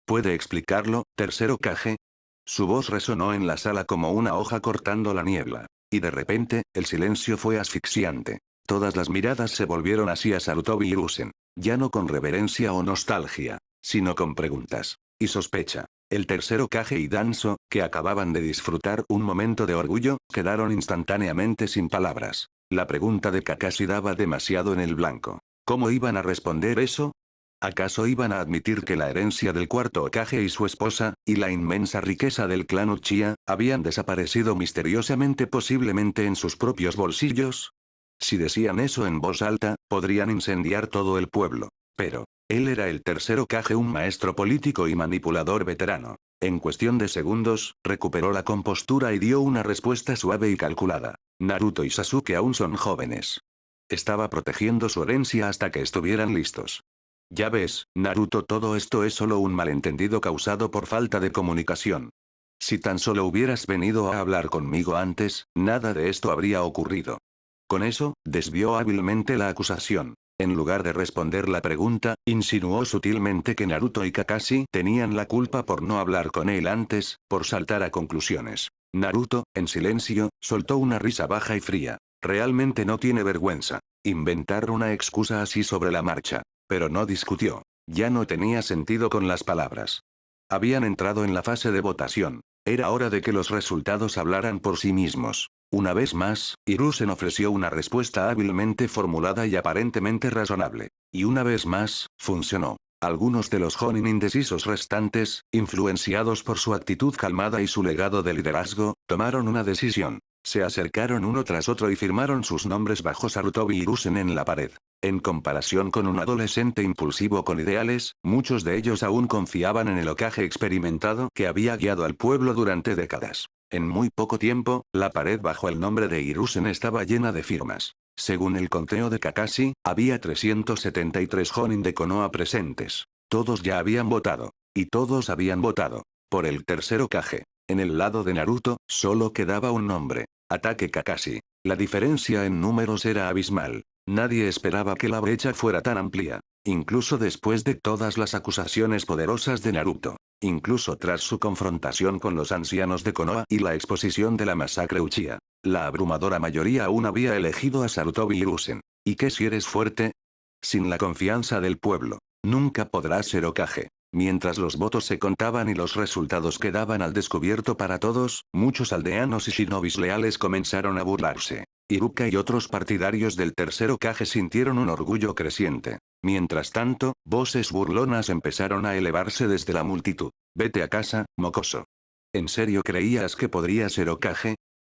¿Puede explicarlo, tercer Hokage? Su voz resonó en la sala como una hoja cortando la niebla. Y de repente, el silencio fue asfixiante. Todas las miradas se volvieron hacia Sarutobi Hiruzen. Ya no con reverencia o nostalgia, sino con preguntas. Y sospecha. El tercer Hokage y Danzo, que acababan de disfrutar un momento de orgullo, quedaron instantáneamente sin palabras. La pregunta de Kakashi daba demasiado en el blanco. ¿Cómo iban a responder eso? ¿Acaso iban a admitir que la herencia del cuarto Hokage y su esposa, y la inmensa riqueza del clan Uchiha, habían desaparecido misteriosamente posiblemente en sus propios bolsillos? Si decían eso en voz alta, podrían incendiar todo el pueblo. Pero, él era el tercer Hokage, un maestro político y manipulador veterano. En cuestión de segundos, recuperó la compostura y dio una respuesta suave y calculada. Naruto y Sasuke aún son jóvenes. Estaba protegiendo su herencia hasta que estuvieran listos. Ya ves, Naruto, todo esto es solo un malentendido causado por falta de comunicación. Si tan solo hubieras venido a hablar conmigo antes, nada de esto habría ocurrido. Con eso, desvió hábilmente la acusación. En lugar de responder la pregunta, insinuó sutilmente que Naruto y Kakashi tenían la culpa por no hablar con él antes, por saltar a conclusiones. Naruto, en silencio, soltó una risa baja y fría. Realmente no tiene vergüenza. Inventar una excusa así sobre la marcha. Pero no discutió. Ya no tenía sentido con las palabras. Habían entrado en la fase de votación. Era hora de que los resultados hablaran por sí mismos. Una vez más, Hiruzen ofreció una respuesta hábilmente formulada y aparentemente razonable. Y una vez más, funcionó. Algunos de los Jonin indecisos restantes, influenciados por su actitud calmada y su legado de liderazgo, tomaron una decisión. Se acercaron uno tras otro y firmaron sus nombres bajo Sarutobi Hiruzen en la pared. En comparación con un adolescente impulsivo con ideales, muchos de ellos aún confiaban en el Hokage experimentado que había guiado al pueblo durante décadas. En muy poco tiempo, la pared bajo el nombre de Hiruzen estaba llena de firmas. Según el conteo de Kakashi, había 373 Jonin de Konoha presentes. Todos ya habían votado. Y todos habían votado por el tercer Hokage. En el lado de Naruto, solo quedaba un nombre. Ataque Kakashi. La diferencia en números era abismal. Nadie esperaba que la brecha fuera tan amplia. Incluso después de todas las acusaciones poderosas de Naruto. Incluso tras su confrontación con los ancianos de Konoha y la exposición de la masacre Uchiha. La abrumadora mayoría aún había elegido a Sarutobi Hiruzen. ¿Y qué si eres fuerte? Sin la confianza del pueblo, nunca podrás ser Hokage. Mientras los votos se contaban y los resultados quedaban al descubierto para todos, muchos aldeanos y shinobis leales comenzaron a burlarse. Iruka y otros partidarios del tercer Hokage sintieron un orgullo creciente. Mientras tanto, voces burlonas empezaron a elevarse desde la multitud. Vete a casa, mocoso. ¿En serio creías que podría ser Hokage?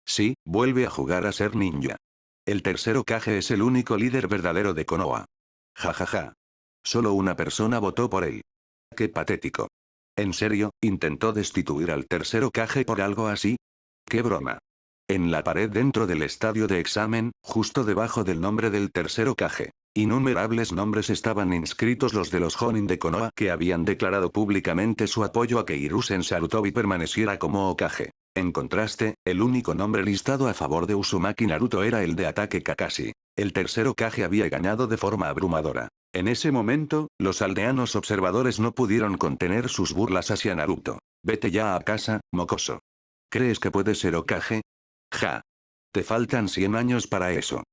Sí, vuelve a jugar a ser ninja. El tercer Hokage es el único líder verdadero de Konoha. Ja ja ja. Solo una persona votó por él. Qué patético. ¿En serio, intentó destituir al tercer Hokage por algo así? ¡Qué broma! En la pared dentro del estadio de examen, justo debajo del nombre del tercer Hokage, innumerables nombres estaban inscritos, los de los Jonin de Konoha que habían declarado públicamente su apoyo a que Hiruzen Sarutobi permaneciera como Hokage. En contraste, el único nombre listado a favor de Uzumaki Naruto era el de Ataque Kakashi. El tercer Hokage había ganado de forma abrumadora. En ese momento, los aldeanos observadores no pudieron contener sus burlas hacia Naruto. Vete ya a casa, mocoso. ¿Crees que puedes ser Hokage? Ja. Te faltan 100 años para eso.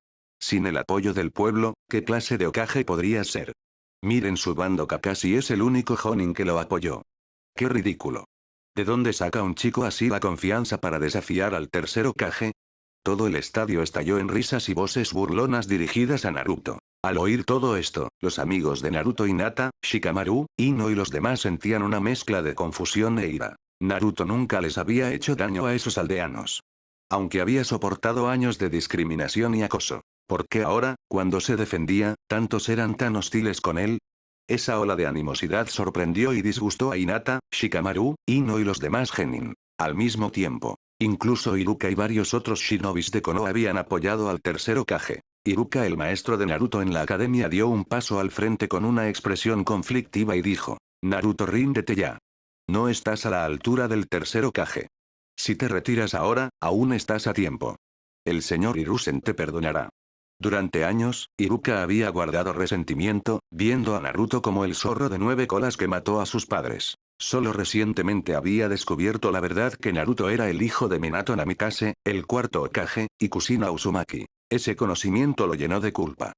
Sin el apoyo del pueblo, ¿qué clase de Hokage podrías ser? Miren su bando, Kakashi es el único Jonin que lo apoyó. ¡Qué ridículo! ¿De dónde saca un chico así la confianza para desafiar al tercer Hokage? Todo el estadio estalló en risas y voces burlonas dirigidas a Naruto. Al oír todo esto, los amigos de Naruto, Hinata, Shikamaru, Ino y los demás sentían una mezcla de confusión e ira. Naruto nunca les había hecho daño a esos aldeanos. Aunque había soportado años de discriminación y acoso. ¿Por qué ahora, cuando se defendía, tantos eran tan hostiles con él? Esa ola de animosidad sorprendió y disgustó a Hinata, Shikamaru, Ino y los demás genin. Al mismo tiempo, incluso Iruka y varios otros shinobis de Konoha habían apoyado al tercer Hokage. Iruka, el maestro de Naruto en la academia, dio un paso al frente con una expresión conflictiva y dijo: Naruto, ríndete ya. No estás a la altura del tercer Hokage. Si te retiras ahora, aún estás a tiempo. El señor Hiruzen te perdonará. Durante años, Iruka había guardado resentimiento, viendo a Naruto como el zorro de 9 colas que mató a sus padres. Solo recientemente había descubierto la verdad que Naruto era el hijo de Minato Namikaze, el cuarto Hokage, y Kushina Uzumaki. Ese conocimiento lo llenó de culpa.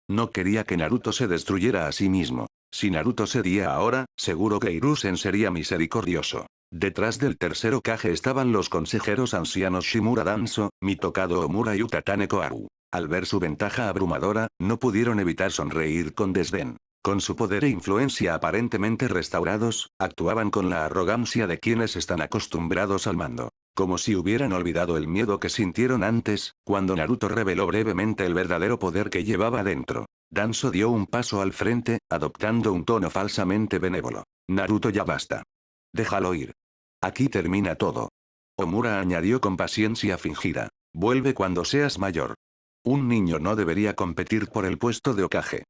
No quería que Naruto se destruyera a sí mismo. Si Naruto cedía ahora, seguro que Hiruzen sería misericordioso. Detrás del tercer Hokage estaban los consejeros ancianos Shimura Danzo, Mitokado Omura y Utatane Koharu. Al ver su ventaja abrumadora, no pudieron evitar sonreír con desdén. Con su poder e influencia aparentemente restaurados, actuaban con la arrogancia de quienes están acostumbrados al mando. Como si hubieran olvidado el miedo que sintieron antes, cuando Naruto reveló brevemente el verdadero poder que llevaba dentro. Danzo dio un paso al frente, adoptando un tono falsamente benévolo. Naruto, ya basta. Déjalo ir. Aquí termina todo. Omura añadió con paciencia fingida. Vuelve cuando seas mayor. Un niño no debería competir por el puesto de Hokage.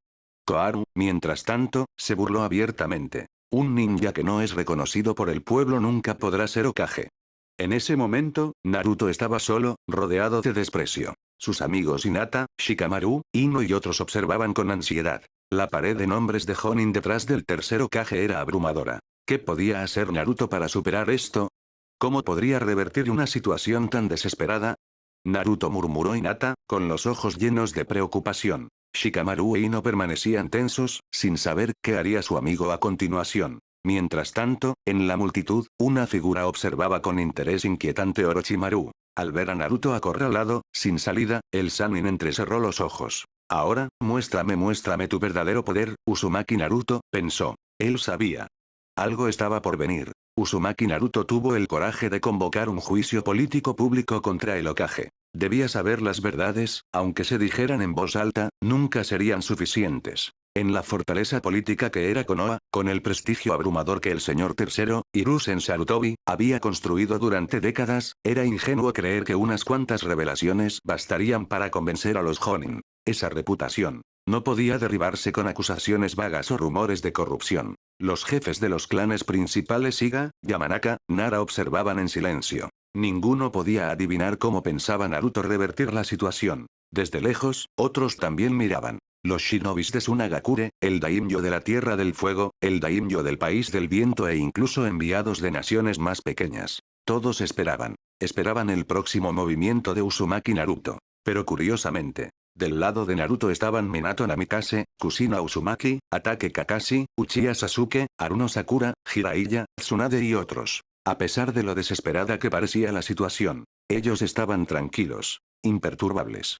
Koharu, mientras tanto, se burló abiertamente. Un ninja que no es reconocido por el pueblo nunca podrá ser Hokage. En ese momento, Naruto estaba solo, rodeado de desprecio. Sus amigos Hinata, Shikamaru, Ino y otros observaban con ansiedad. La pared de nombres de Jonin detrás del tercer Hokage era abrumadora. ¿Qué podía hacer Naruto para superar esto? ¿Cómo podría revertir una situación tan desesperada? Naruto, murmuró Hinata, con los ojos llenos de preocupación. Shikamaru e Ino permanecían tensos, sin saber qué haría su amigo a continuación. Mientras tanto, en la multitud, una figura observaba con interés inquietante Orochimaru. Al ver a Naruto acorralado, sin salida, el Sannin entrecerró los ojos. Ahora, muéstrame tu verdadero poder, Uzumaki Naruto, pensó. Él sabía. Algo estaba por venir. Uzumaki Naruto tuvo el coraje de convocar un juicio político público contra el Hokage. Debía saber las verdades, aunque se dijeran en voz alta, nunca serían suficientes. En la fortaleza política que era Konoha, con el prestigio abrumador que el señor tercero, Hiruzen Sarutobi, había construido durante décadas, era ingenuo creer que unas cuantas revelaciones bastarían para convencer a los Jonin. Esa reputación no podía derribarse con acusaciones vagas o rumores de corrupción. Los jefes de los clanes principales Iga, Yamanaka, Nara observaban en silencio. Ninguno podía adivinar cómo pensaba Naruto revertir la situación. Desde lejos, otros también miraban. Los shinobis de Tsunagakure, el daimyo de la Tierra del Fuego, el daimyo del País del Viento e incluso enviados de naciones más pequeñas. Todos esperaban. Esperaban el próximo movimiento de Uzumaki Naruto. Pero curiosamente, del lado de Naruto estaban Minato Namikaze, Kushina Uzumaki, Atake Kakashi, Uchiha Sasuke, Haruno Sakura, Jiraiya, Tsunade y otros. A pesar de lo desesperada que parecía la situación, ellos estaban tranquilos, imperturbables,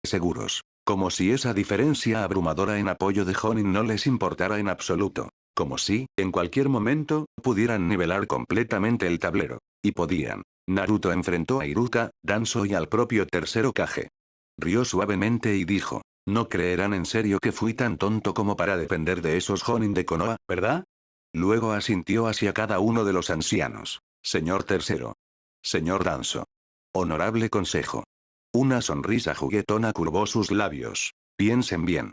seguros. Como si esa diferencia abrumadora en apoyo de Jonin no les importara en absoluto. Como si, en cualquier momento, pudieran nivelar completamente el tablero. Y podían. Naruto enfrentó a Iruka, Danzo y al propio tercer Hokage. Rió suavemente y dijo: No creerán en serio que fui tan tonto como para depender de esos Jonin de Konoha, ¿verdad? Luego asintió hacia cada uno de los ancianos. Señor tercero. Señor Danzo. Honorable consejo. Una sonrisa juguetona curvó sus labios. Piensen bien.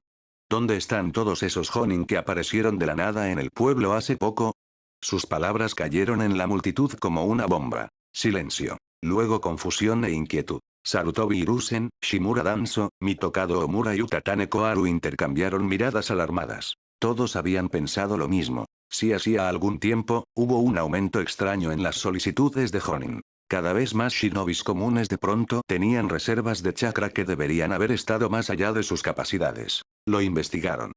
¿Dónde están todos esos Jonin que aparecieron de la nada en el pueblo hace poco? Sus palabras cayeron en la multitud como una bomba. Silencio. Luego confusión e inquietud. Sarutobi Hiruzen, Shimura Danzo, Mitokado Omura y Utatane Koharu intercambiaron miradas alarmadas. Todos habían pensado lo mismo. Si hacía algún tiempo, hubo un aumento extraño en las solicitudes de Jonin. Cada vez más shinobis comunes de pronto tenían reservas de chakra que deberían haber estado más allá de sus capacidades. Lo investigaron.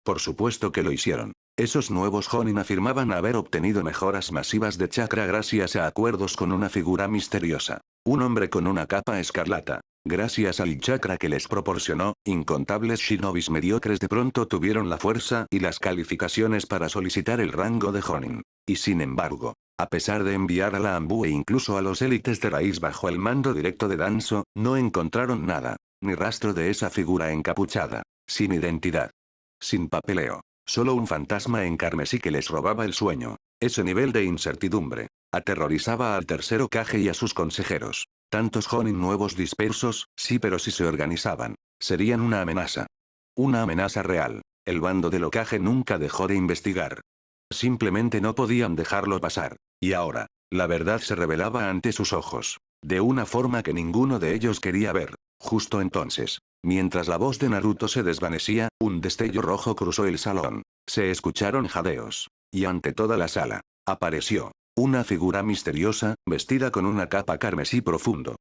Por supuesto que lo hicieron. Esos nuevos Jonin afirmaban haber obtenido mejoras masivas de chakra gracias a acuerdos con una figura misteriosa. Un hombre con una capa escarlata. Gracias al chakra que les proporcionó, incontables shinobis mediocres de pronto tuvieron la fuerza y las calificaciones para solicitar el rango de Jonin. Y sin embargo, a pesar de enviar a la Ambu e incluso a los élites de raíz bajo el mando directo de Danzo, no encontraron nada, ni rastro de esa figura encapuchada, sin identidad, sin papeleo, solo un fantasma en carmesí que les robaba el sueño. Ese nivel de incertidumbre aterrorizaba al tercer Hokage y a sus consejeros. Tantos Jonin nuevos dispersos, sí, pero si se organizaban, serían una amenaza. Una amenaza real. El bando del Hokage nunca dejó de investigar. Simplemente no podían dejarlo pasar. Y ahora, la verdad se revelaba ante sus ojos. De una forma que ninguno de ellos quería ver. Justo entonces, mientras la voz de Naruto se desvanecía, un destello rojo cruzó el salón. Se escucharon jadeos. Y ante toda la sala, apareció una figura misteriosa, vestida con una capa carmesí profundo.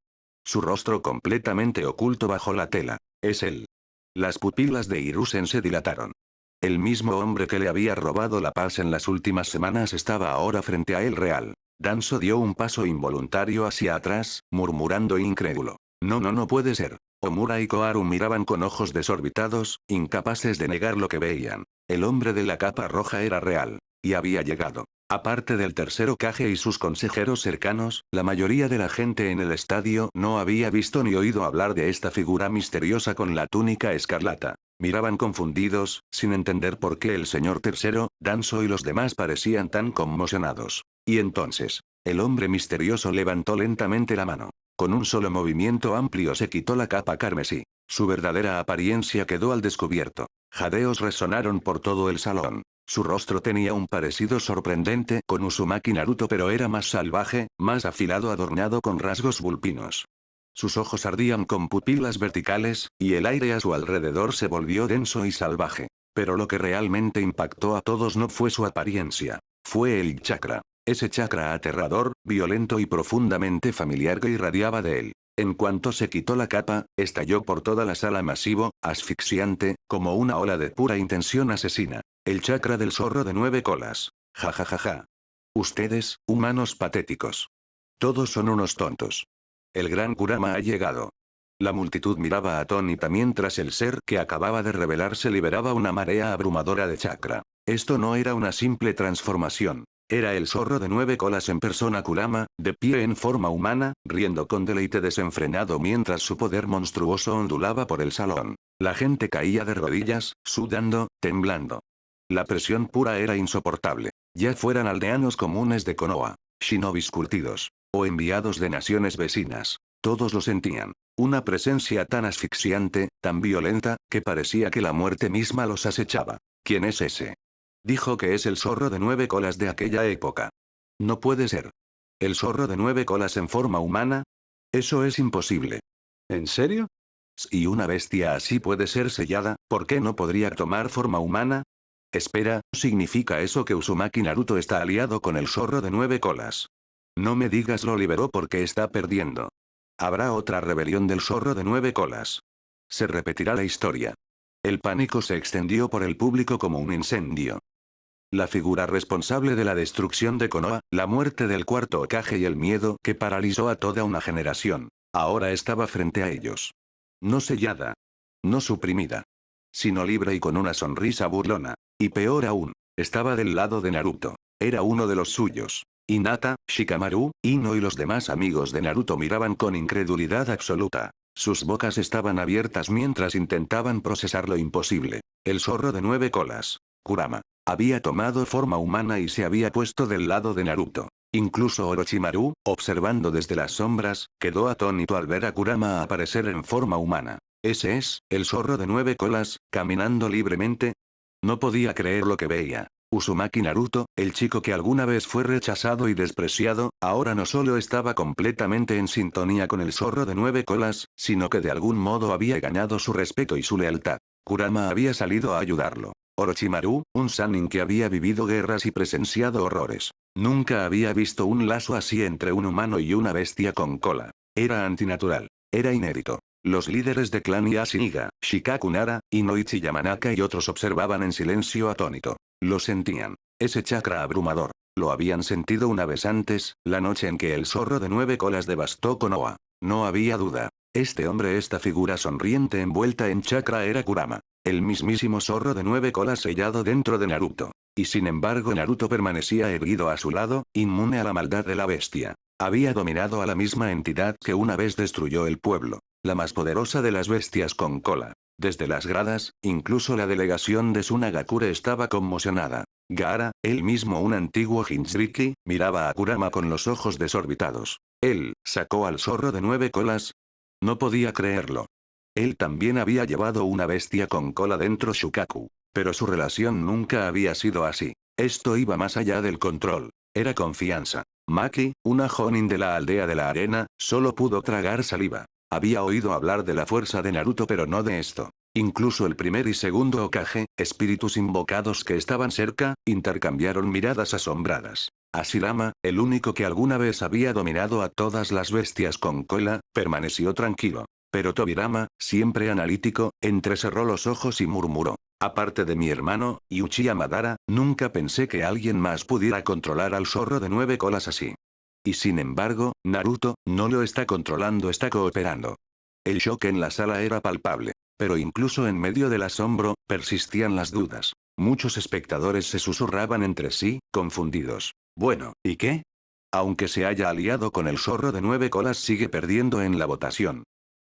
Su rostro completamente oculto bajo la tela. Es él. Las pupilas de Hiruzen se dilataron. El mismo hombre que le había robado la paz en las últimas semanas estaba ahora frente a él real. Danzo dio un paso involuntario hacia atrás, murmurando incrédulo. No, no, no puede ser. Omura y Koharu miraban con ojos desorbitados, incapaces de negar lo que veían. El hombre de la capa roja era real. Y había llegado. Aparte del tercer Hokage y sus consejeros cercanos, la mayoría de la gente en el estadio no había visto ni oído hablar de esta figura misteriosa con la túnica escarlata. Miraban confundidos, sin entender por qué el señor tercero, Danzo y los demás parecían tan conmocionados. Y entonces, el hombre misterioso levantó lentamente la mano. Con un solo movimiento amplio se quitó la capa carmesí. Su verdadera apariencia quedó al descubierto. Jadeos resonaron por todo el salón. Su rostro tenía un parecido sorprendente con Uzumaki Naruto, pero era más salvaje, más afilado, adornado con rasgos vulpinos. Sus ojos ardían con pupilas verticales, y el aire a su alrededor se volvió denso y salvaje. Pero lo que realmente impactó a todos no fue su apariencia. Fue el chakra. Ese chakra aterrador, violento y profundamente familiar que irradiaba de él. En cuanto se quitó la capa, estalló por toda la sala masivo, asfixiante, como una ola de pura intención asesina. El chakra del zorro de 9 colas. Ja ja ja ja. Ustedes, humanos patéticos. Todos son unos tontos. El gran Kurama ha llegado. La multitud miraba atónita mientras el ser que acababa de revelarse liberaba una marea abrumadora de chakra. Esto no era una simple transformación. Era el zorro de 9 colas en persona. Kurama, de pie en forma humana, riendo con deleite desenfrenado mientras su poder monstruoso ondulaba por el salón. La gente caía de rodillas, sudando, temblando. La presión pura era insoportable. Ya fueran aldeanos comunes de Konoha, shinobis curtidos, o enviados de naciones vecinas. Todos lo sentían. Una presencia tan asfixiante, tan violenta, que parecía que la muerte misma los acechaba. ¿Quién es ese? Dijo que es el zorro de 9 colas de aquella época. No puede ser. ¿El zorro de 9 colas en forma humana? Eso es imposible. ¿En serio? Si una bestia así puede ser sellada, ¿por qué no podría tomar forma humana? Espera, ¿significa eso que Uzumaki Naruto está aliado con el zorro de 9 colas? No me digas lo liberó porque está perdiendo. Habrá otra rebelión del zorro de 9 colas. Se repetirá la historia. El pánico se extendió por el público como un incendio. La figura responsable de la destrucción de Konoha, la muerte del cuarto Hokage y el miedo que paralizó a toda una generación, ahora estaba frente a ellos. No sellada. No suprimida. Sino libre y con una sonrisa burlona. Y peor aún, estaba del lado de Naruto. Era uno de los suyos. Hinata, Shikamaru, Ino y los demás amigos de Naruto miraban con incredulidad absoluta. Sus bocas estaban abiertas mientras intentaban procesar lo imposible. El zorro de 9 colas. Kurama. Había tomado forma humana y se había puesto del lado de Naruto. Incluso Orochimaru, observando desde las sombras, quedó atónito al ver a Kurama aparecer en forma humana. Ese es, el zorro de 9 colas, caminando libremente. No podía creer lo que veía. Uzumaki Naruto, el chico que alguna vez fue rechazado y despreciado, ahora no solo estaba completamente en sintonía con el zorro de 9 colas, sino que de algún modo había ganado su respeto y su lealtad. Kurama había salido a ayudarlo. Orochimaru, un Sannin que había vivido guerras y presenciado horrores. Nunca había visto un lazo así entre un humano y una bestia con cola. Era antinatural. Era inédito. Los líderes de clan Yashiniga, Shikaku Nara, Inoichi Yamanaka y otros observaban en silencio atónito. Lo sentían. Ese chakra abrumador. Lo habían sentido una vez antes, la noche en que el zorro de 9 colas devastó Konoha. No había duda. Esta figura sonriente envuelta en chakra era Kurama, el mismísimo zorro de 9 colas sellado dentro de Naruto. Y sin embargo Naruto permanecía erguido a su lado, inmune a la maldad de la bestia. Había dominado a la misma entidad que una vez destruyó el pueblo, la más poderosa de las bestias con cola. Desde las gradas, incluso la delegación de Tsunagakure estaba conmocionada. Gaara, él mismo un antiguo Jinchuriki, miraba a Kurama con los ojos desorbitados. Él, ¿sacó al zorro de 9 colas? No podía creerlo. Él también había llevado una bestia con cola dentro Shukaku. Pero su relación nunca había sido así. Esto iba más allá del control. Era confianza. Maki, una Jonin de la aldea de la arena, solo pudo tragar saliva. Había oído hablar de la fuerza de Naruto pero no de esto. Incluso el primer y segundo Hokage, espíritus invocados que estaban cerca, intercambiaron miradas asombradas. Hashirama, el único que alguna vez había dominado a todas las bestias con cola, permaneció tranquilo. Pero Tobirama, siempre analítico, entrecerró los ojos y murmuró. Aparte de mi hermano, Uchiha Madara, nunca pensé que alguien más pudiera controlar al zorro de 9 colas así. Y sin embargo, Naruto, no lo está controlando, está cooperando. El shock en la sala era palpable. Pero incluso en medio del asombro, persistían las dudas. Muchos espectadores se susurraban entre sí, confundidos. Bueno, ¿y qué? Aunque se haya aliado con el zorro de 9 colas sigue perdiendo en la votación.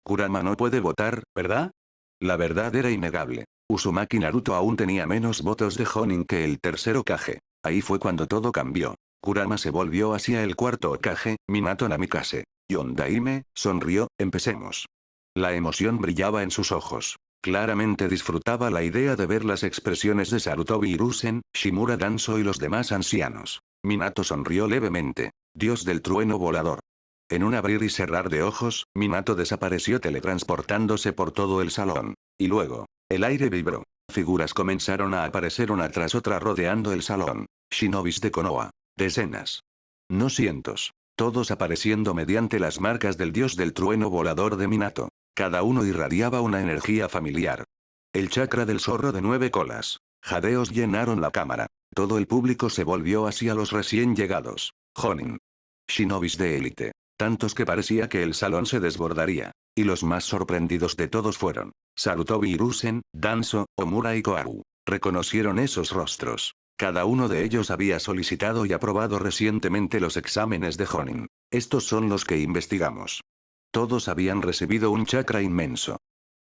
Kurama no puede votar, ¿verdad? La verdad era innegable. Uzumaki Naruto aún tenía menos votos de Jonin que el tercer Hokage. Ahí fue cuando todo cambió. Kurama se volvió hacia el cuarto Hokage, Minato Namikaze. Yondaime, sonrió, empecemos. La emoción brillaba en sus ojos. Claramente disfrutaba la idea de ver las expresiones de Sarutobi Hiruzen, Shimura Danzo y los demás ancianos. Minato sonrió levemente. Dios del trueno volador. En un abrir y cerrar de ojos, Minato desapareció teletransportándose por todo el salón. Y luego, el aire vibró. Figuras comenzaron a aparecer una tras otra rodeando el salón. Shinobis de Konoha. Decenas. No cientos. Todos apareciendo mediante las marcas del dios del trueno volador de Minato. Cada uno irradiaba una energía familiar. El chakra del zorro de 9 colas. Jadeos llenaron la cámara. Todo el público se volvió hacia los recién llegados. Jonin. Shinobis de élite. Tantos que parecía que el salón se desbordaría. Y los más sorprendidos de todos fueron Sarutobi Hiruzen, Danzo, Omura y Koharu. Reconocieron esos rostros. Cada uno de ellos había solicitado y aprobado recientemente los exámenes de Jonin. Estos son los que investigamos. Todos habían recibido un chakra inmenso.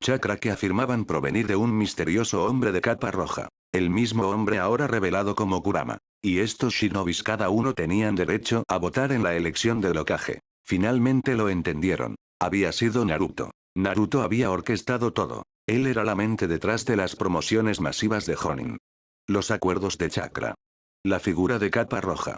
Chakra que afirmaban provenir de un misterioso hombre de capa roja. El mismo hombre ahora revelado como Kurama. Y estos shinobis cada uno tenían derecho a votar en la elección del Hokage. Finalmente lo entendieron. Había sido Naruto. Naruto había orquestado todo. Él era la mente detrás de las promociones masivas de Jonin. Los acuerdos de chakra. La figura de capa roja.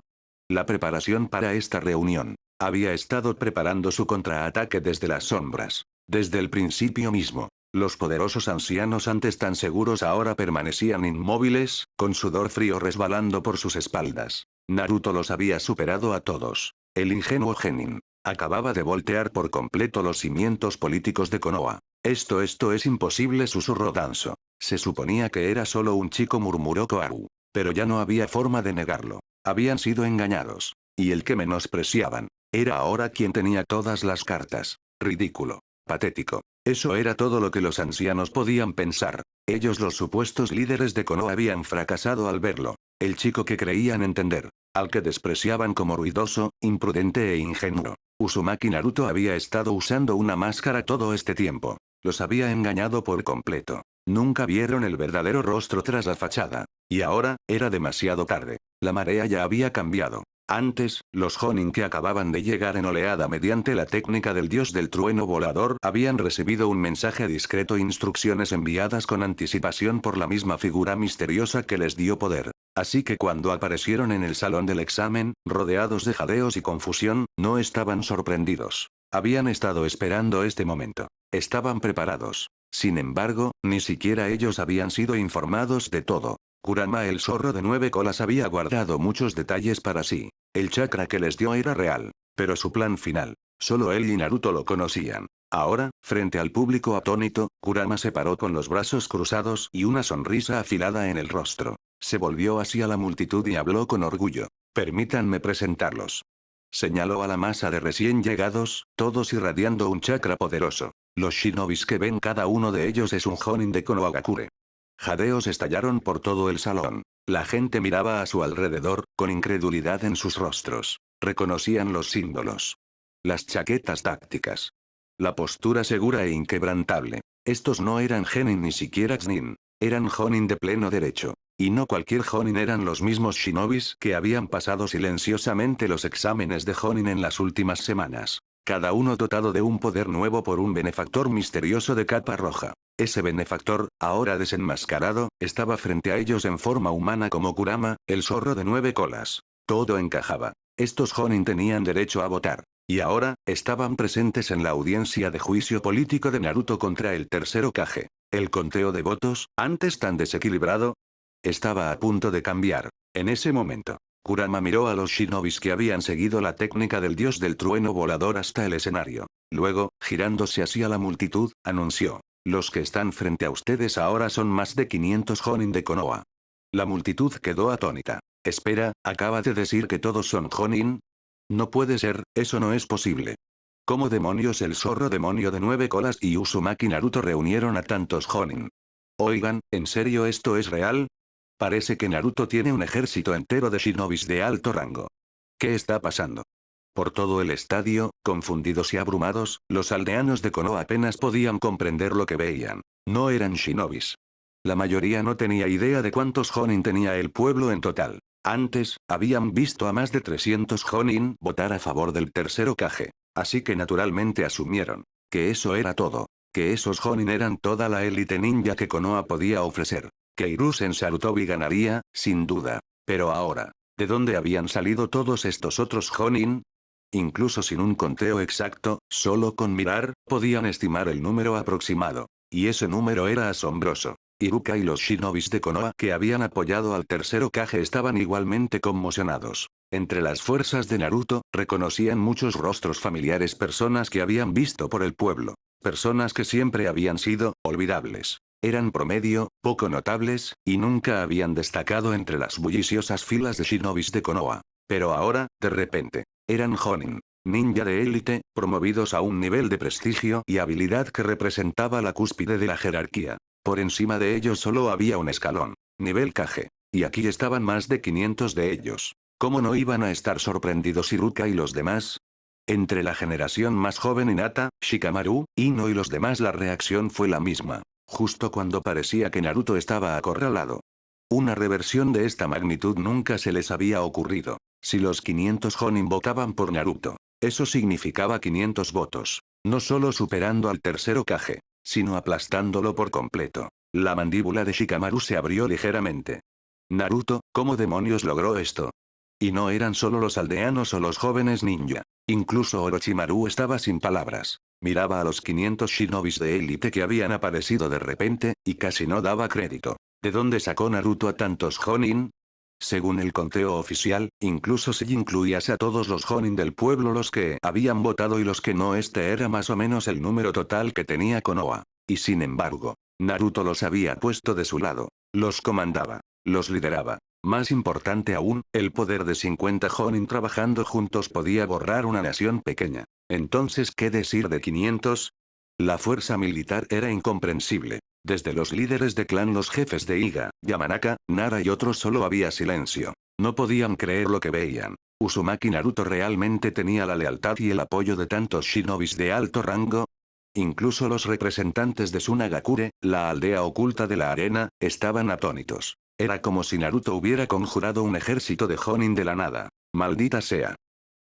La preparación para esta reunión. Había estado preparando su contraataque desde las sombras. Desde el principio mismo. Los poderosos ancianos antes tan seguros ahora permanecían inmóviles, con sudor frío resbalando por sus espaldas. Naruto los había superado a todos. El ingenuo genin. Acababa de voltear por completo los cimientos políticos de Konoha. Esto es imposible, susurró Danzo. Se suponía que era solo un chico, murmuró Koharu. Pero ya no había forma de negarlo. Habían sido engañados. Y el que menospreciaban. Era ahora quien tenía todas las cartas. Ridículo. Patético. Eso era todo lo que los ancianos podían pensar. Ellos, los supuestos líderes de Konoha, habían fracasado al verlo. El chico que creían entender. Al que despreciaban como ruidoso, imprudente e ingenuo. Uzumaki Naruto había estado usando una máscara todo este tiempo. Los había engañado por completo. Nunca vieron el verdadero rostro tras la fachada. Y ahora, era demasiado tarde. La marea ya había cambiado. Antes, los Jonin que acababan de llegar en oleada mediante la técnica del dios del trueno volador habían recibido un mensaje discreto, instrucciones enviadas con anticipación por la misma figura misteriosa que les dio poder. Así que cuando aparecieron en el salón del examen, rodeados de jadeos y confusión, no estaban sorprendidos. Habían estado esperando este momento. Estaban preparados. Sin embargo, ni siquiera ellos habían sido informados de todo. Kurama, el zorro de 9 colas, había guardado muchos detalles para sí. El chakra que les dio era real. Pero su plan final, solo él y Naruto lo conocían. Ahora, frente al público atónito, Kurama se paró con los brazos cruzados y una sonrisa afilada en el rostro. Se volvió hacia la multitud y habló con orgullo. Permítanme presentarlos. Señaló a la masa de recién llegados, todos irradiando un chakra poderoso. Los shinobis que ven cada uno de ellos es un Jonin de Konohagakure. Jadeos estallaron por todo el salón. La gente miraba a su alrededor, con incredulidad en sus rostros. Reconocían los símbolos. Las chaquetas tácticas. La postura segura e inquebrantable. Estos no eran genin ni siquiera Xnin. Eran Jonin de pleno derecho. Y no cualquier Jonin, eran los mismos shinobis que habían pasado silenciosamente los exámenes de Jonin en las últimas semanas. Cada uno dotado de un poder nuevo por un benefactor misterioso de capa roja. Ese benefactor, ahora desenmascarado, estaba frente a ellos en forma humana como Kurama, el zorro de 9 colas. Todo encajaba. Estos Jonin tenían derecho a votar. Y ahora, estaban presentes en la audiencia de juicio político de Naruto contra el tercer Hokage. El conteo de votos, antes tan desequilibrado, estaba a punto de cambiar. En ese momento, Kurama miró a los shinobis que habían seguido la técnica del dios del trueno volador hasta el escenario. Luego, girándose hacia la multitud, anunció: los que están frente a ustedes ahora son más de 500 Jonin de Konoha. La multitud quedó atónita. Espera, ¿acaba de decir que todos son Jonin? No puede ser, eso no es posible. ¿Cómo demonios el zorro demonio de 9 colas y Uzumaki Naruto reunieron a tantos Jonin? Oigan, ¿en serio esto es real? Parece que Naruto tiene un ejército entero de shinobis de alto rango. ¿Qué está pasando? Por todo el estadio, confundidos y abrumados, los aldeanos de Konoha apenas podían comprender lo que veían. No eran shinobis. La mayoría no tenía idea de cuántos Jonin tenía el pueblo en total. Antes, habían visto a más de 300 Jonin votar a favor del tercer Hokage. Así que naturalmente asumieron que eso era todo. Que esos Jonin eran toda la élite ninja que Konoha podía ofrecer. Que Hiruzen Sarutobi ganaría, sin duda. Pero ahora, ¿de dónde habían salido todos estos otros Jonin? Incluso sin un conteo exacto, solo con mirar, podían estimar el número aproximado. Y ese número era asombroso. Iruka y los shinobis de Konoha que habían apoyado al tercer Hokage estaban igualmente conmocionados. Entre las fuerzas de Naruto, reconocían muchos rostros familiares, personas que habían visto por el pueblo. Personas que siempre habían sido olvidables. Eran promedio, poco notables, y nunca habían destacado entre las bulliciosas filas de shinobis de Konoha. Pero ahora, de repente, eran Jonin. Ninja de élite, promovidos a un nivel de prestigio y habilidad que representaba la cúspide de la jerarquía. Por encima de ellos solo había un escalón. Nivel Kage. Y aquí estaban más de 500 de ellos. ¿Cómo no iban a estar sorprendidos Iruka y los demás? Entre la generación más joven Hinata, Shikamaru, Ino y los demás la reacción fue la misma. Justo cuando parecía que Naruto estaba acorralado. Una reversión de esta magnitud nunca se les había ocurrido. Si los 500 Jonin votaban por Naruto, eso significaba 500 votos. No solo superando al tercer Hokage, sino aplastándolo por completo. La mandíbula de Shikamaru se abrió ligeramente. Naruto, ¿cómo demonios logró esto? Y no eran solo los aldeanos o los jóvenes ninja. Incluso Orochimaru estaba sin palabras. Miraba a los 500 shinobis de élite que habían aparecido de repente, y casi no daba crédito. ¿De dónde sacó Naruto a tantos Jonin? Según el conteo oficial, incluso si incluías a todos los Jonin del pueblo, los que habían votado y los que no, este era más o menos el número total que tenía Konoha. Y sin embargo, Naruto los había puesto de su lado. Los comandaba. Los lideraba. Más importante aún, el poder de 50 Jonin trabajando juntos podía borrar una nación pequeña. Entonces, ¿qué decir de 500? La fuerza militar era incomprensible. Desde los líderes de clan, los jefes de Iga, Yamanaka, Nara y otros, solo había silencio. No podían creer lo que veían. ¿Uzumaki Naruto realmente tenía la lealtad y el apoyo de tantos shinobis de alto rango? Incluso los representantes de Sunagakure, la aldea oculta de la arena, estaban atónitos. Era como si Naruto hubiera conjurado un ejército de Jonin de la nada. Maldita sea.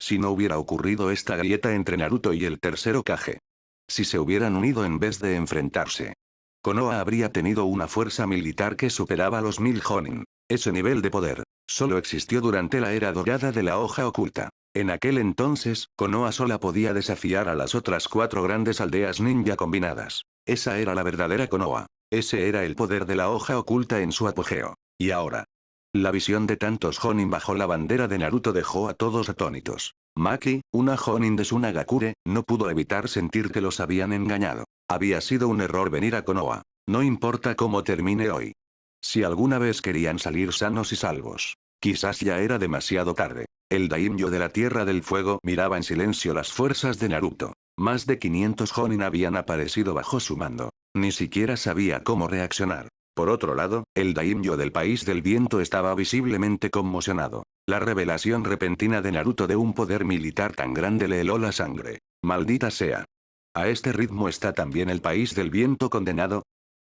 Si no hubiera ocurrido esta grieta entre Naruto y el tercer Hokage. Si se hubieran unido en vez de enfrentarse. Konoha habría tenido una fuerza militar que superaba los 1000 Jonin. Ese nivel de poder solo existió durante la era dorada de la hoja oculta. En aquel entonces, Konoha sola podía desafiar a las otras 4 grandes aldeas ninja combinadas. Esa era la verdadera Konoha. Ese era el poder de la hoja oculta en su apogeo. Y ahora. La visión de tantos Jonin bajo la bandera de Naruto dejó a todos atónitos. Maki, una Jonin de Sunagakure, no pudo evitar sentir que los habían engañado. Había sido un error venir a Konoha. No importa cómo termine hoy. Si alguna vez querían salir sanos y salvos. Quizás ya era demasiado tarde. El daimyo de la Tierra del Fuego miraba en silencio las fuerzas de Naruto. Más de 500 Jonin habían aparecido bajo su mando. Ni siquiera sabía cómo reaccionar. Por otro lado, el daimyo del País del Viento estaba visiblemente conmocionado. La revelación repentina de Naruto de un poder militar tan grande le heló la sangre. Maldita sea. ¿A este ritmo está también el País del Viento condenado?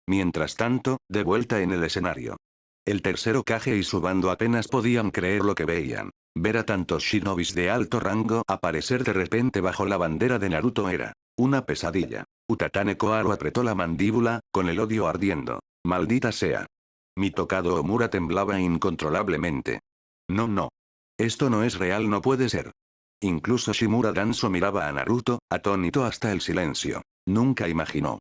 Mientras tanto, de vuelta en el escenario. El tercer Hokage y su bando apenas podían creer lo que veían. Ver a tantos shinobis de alto rango aparecer de repente bajo la bandera de Naruto era una pesadilla. Utatane Koharu apretó la mandíbula, con el odio ardiendo. Maldita sea. Mi tocado Omura temblaba incontrolablemente. No, no. Esto no es real, no puede ser. Incluso Shimura Danzo miraba a Naruto, atónito hasta el silencio. Nunca imaginó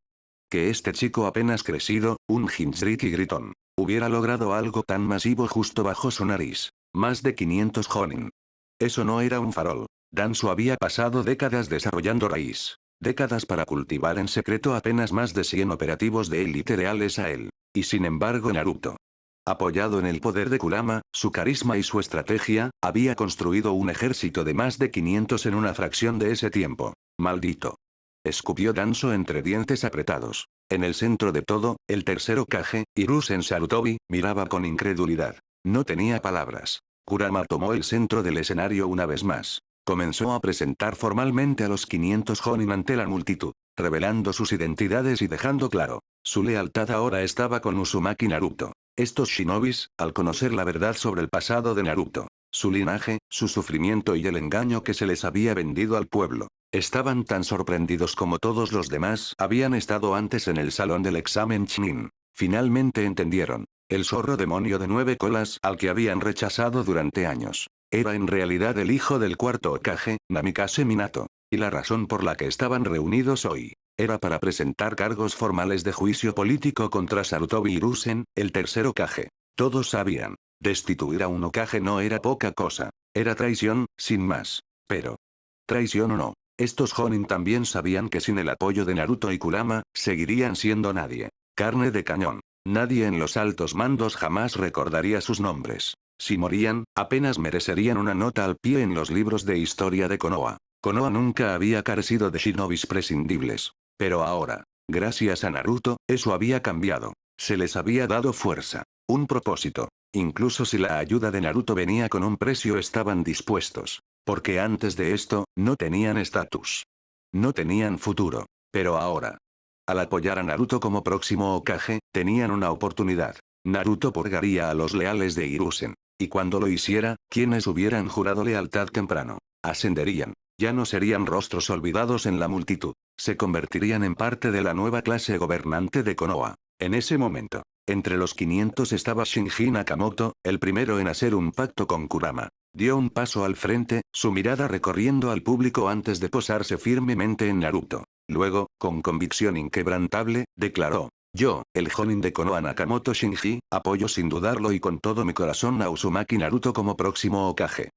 que este chico apenas crecido, un Jinchuriki gritón, hubiera logrado algo tan masivo justo bajo su nariz. Más de 500 Jonin. Eso no era un farol. Danzo había pasado décadas desarrollando raíz. Décadas para cultivar en secreto apenas más de 100 operativos de élite leales a él. Y sin embargo Naruto, apoyado en el poder de Kurama, su carisma y su estrategia, había construido un ejército de más de 500 en una fracción de ese tiempo. Maldito. Escupió Danzo entre dientes apretados. En el centro de todo, el tercer Hokage, Hiruzen Sarutobi, miraba con incredulidad. No tenía palabras. Kurama tomó el centro del escenario una vez más. Comenzó a presentar formalmente a los 500 Jonin ante la multitud, revelando sus identidades y dejando claro, su lealtad ahora estaba con Uzumaki Naruto. Estos shinobis, al conocer la verdad sobre el pasado de Naruto, su linaje, su sufrimiento y el engaño que se les había vendido al pueblo, estaban tan sorprendidos como todos los demás habían estado antes en el salón del examen Chunin. Finalmente entendieron. El zorro demonio de 9 colas al que habían rechazado durante años. Era en realidad el hijo del cuarto Hokage, Namikaze Minato. Y la razón por la que estaban reunidos hoy era para presentar cargos formales de juicio político contra Sarutobi Hiruzen, el tercer Hokage. Todos sabían. Destituir a un Hokage no era poca cosa. Era traición, sin más. Pero, traición o no, estos Jonin también sabían que sin el apoyo de Naruto y Kurama, seguirían siendo nadie. Carne de cañón. Nadie en los altos mandos jamás recordaría sus nombres. Si morían, apenas merecerían una nota al pie en los libros de historia de Konoha. Konoha nunca había carecido de shinobis prescindibles. Pero ahora, gracias a Naruto, eso había cambiado. Se les había dado fuerza. Un propósito. Incluso si la ayuda de Naruto venía con un precio estaban dispuestos. Porque antes de esto, no tenían estatus. No tenían futuro. Pero ahora, al apoyar a Naruto como próximo Hokage, tenían una oportunidad. Naruto purgaría a los leales de Hiruzen. Y cuando lo hiciera, quienes hubieran jurado lealtad temprano, ascenderían. Ya no serían rostros olvidados en la multitud. Se convertirían en parte de la nueva clase gobernante de Konoha. En ese momento, entre los 500 estaba Shinji Nakamoto, el primero en hacer un pacto con Kurama. Dio un paso al frente, su mirada recorriendo al público antes de posarse firmemente en Naruto. Luego, con convicción inquebrantable, declaró: yo, el Jonin de Konoha Nakamoto Shinji, apoyo sin dudarlo y con todo mi corazón a Uzumaki Naruto como próximo Hokage.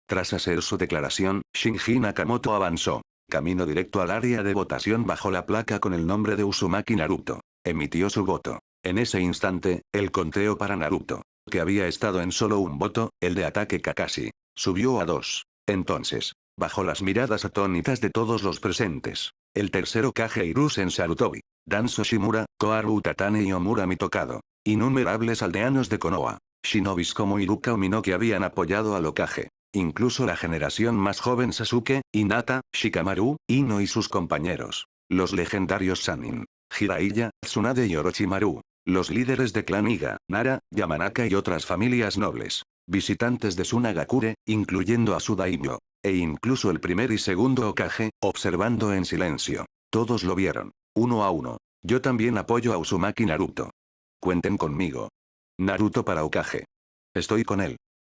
Tras hacer su declaración, Shinji Nakamoto avanzó. Camino directo al área de votación bajo la placa con el nombre de Uzumaki Naruto. Emitió su voto. En ese instante, el conteo para Naruto, que había estado en solo un voto, el de ataque Kakashi, subió a 2. Entonces, bajo las miradas atónitas de todos los presentes, el tercer Hokage Hiruzen Sarutobi, Danzo Shimura, Koharu Utatane y Omura Mitokado, innumerables aldeanos de Konoha, shinobis como Iruka o Minoki habían apoyado al Hokage. Incluso la generación más joven Sasuke, Hinata, Shikamaru, Ino y sus compañeros. Los legendarios Sannin, Jiraiya, Tsunade y Orochimaru. Los líderes de clan Iga, Nara, Yamanaka y otras familias nobles. Visitantes de Sunagakure, incluyendo a su daimyo. E incluso el primer y segundo Hokage, observando en silencio. Todos lo vieron. Uno a uno. Yo también apoyo a Uzumaki Naruto. Cuenten conmigo. Naruto para Hokage. Estoy con él.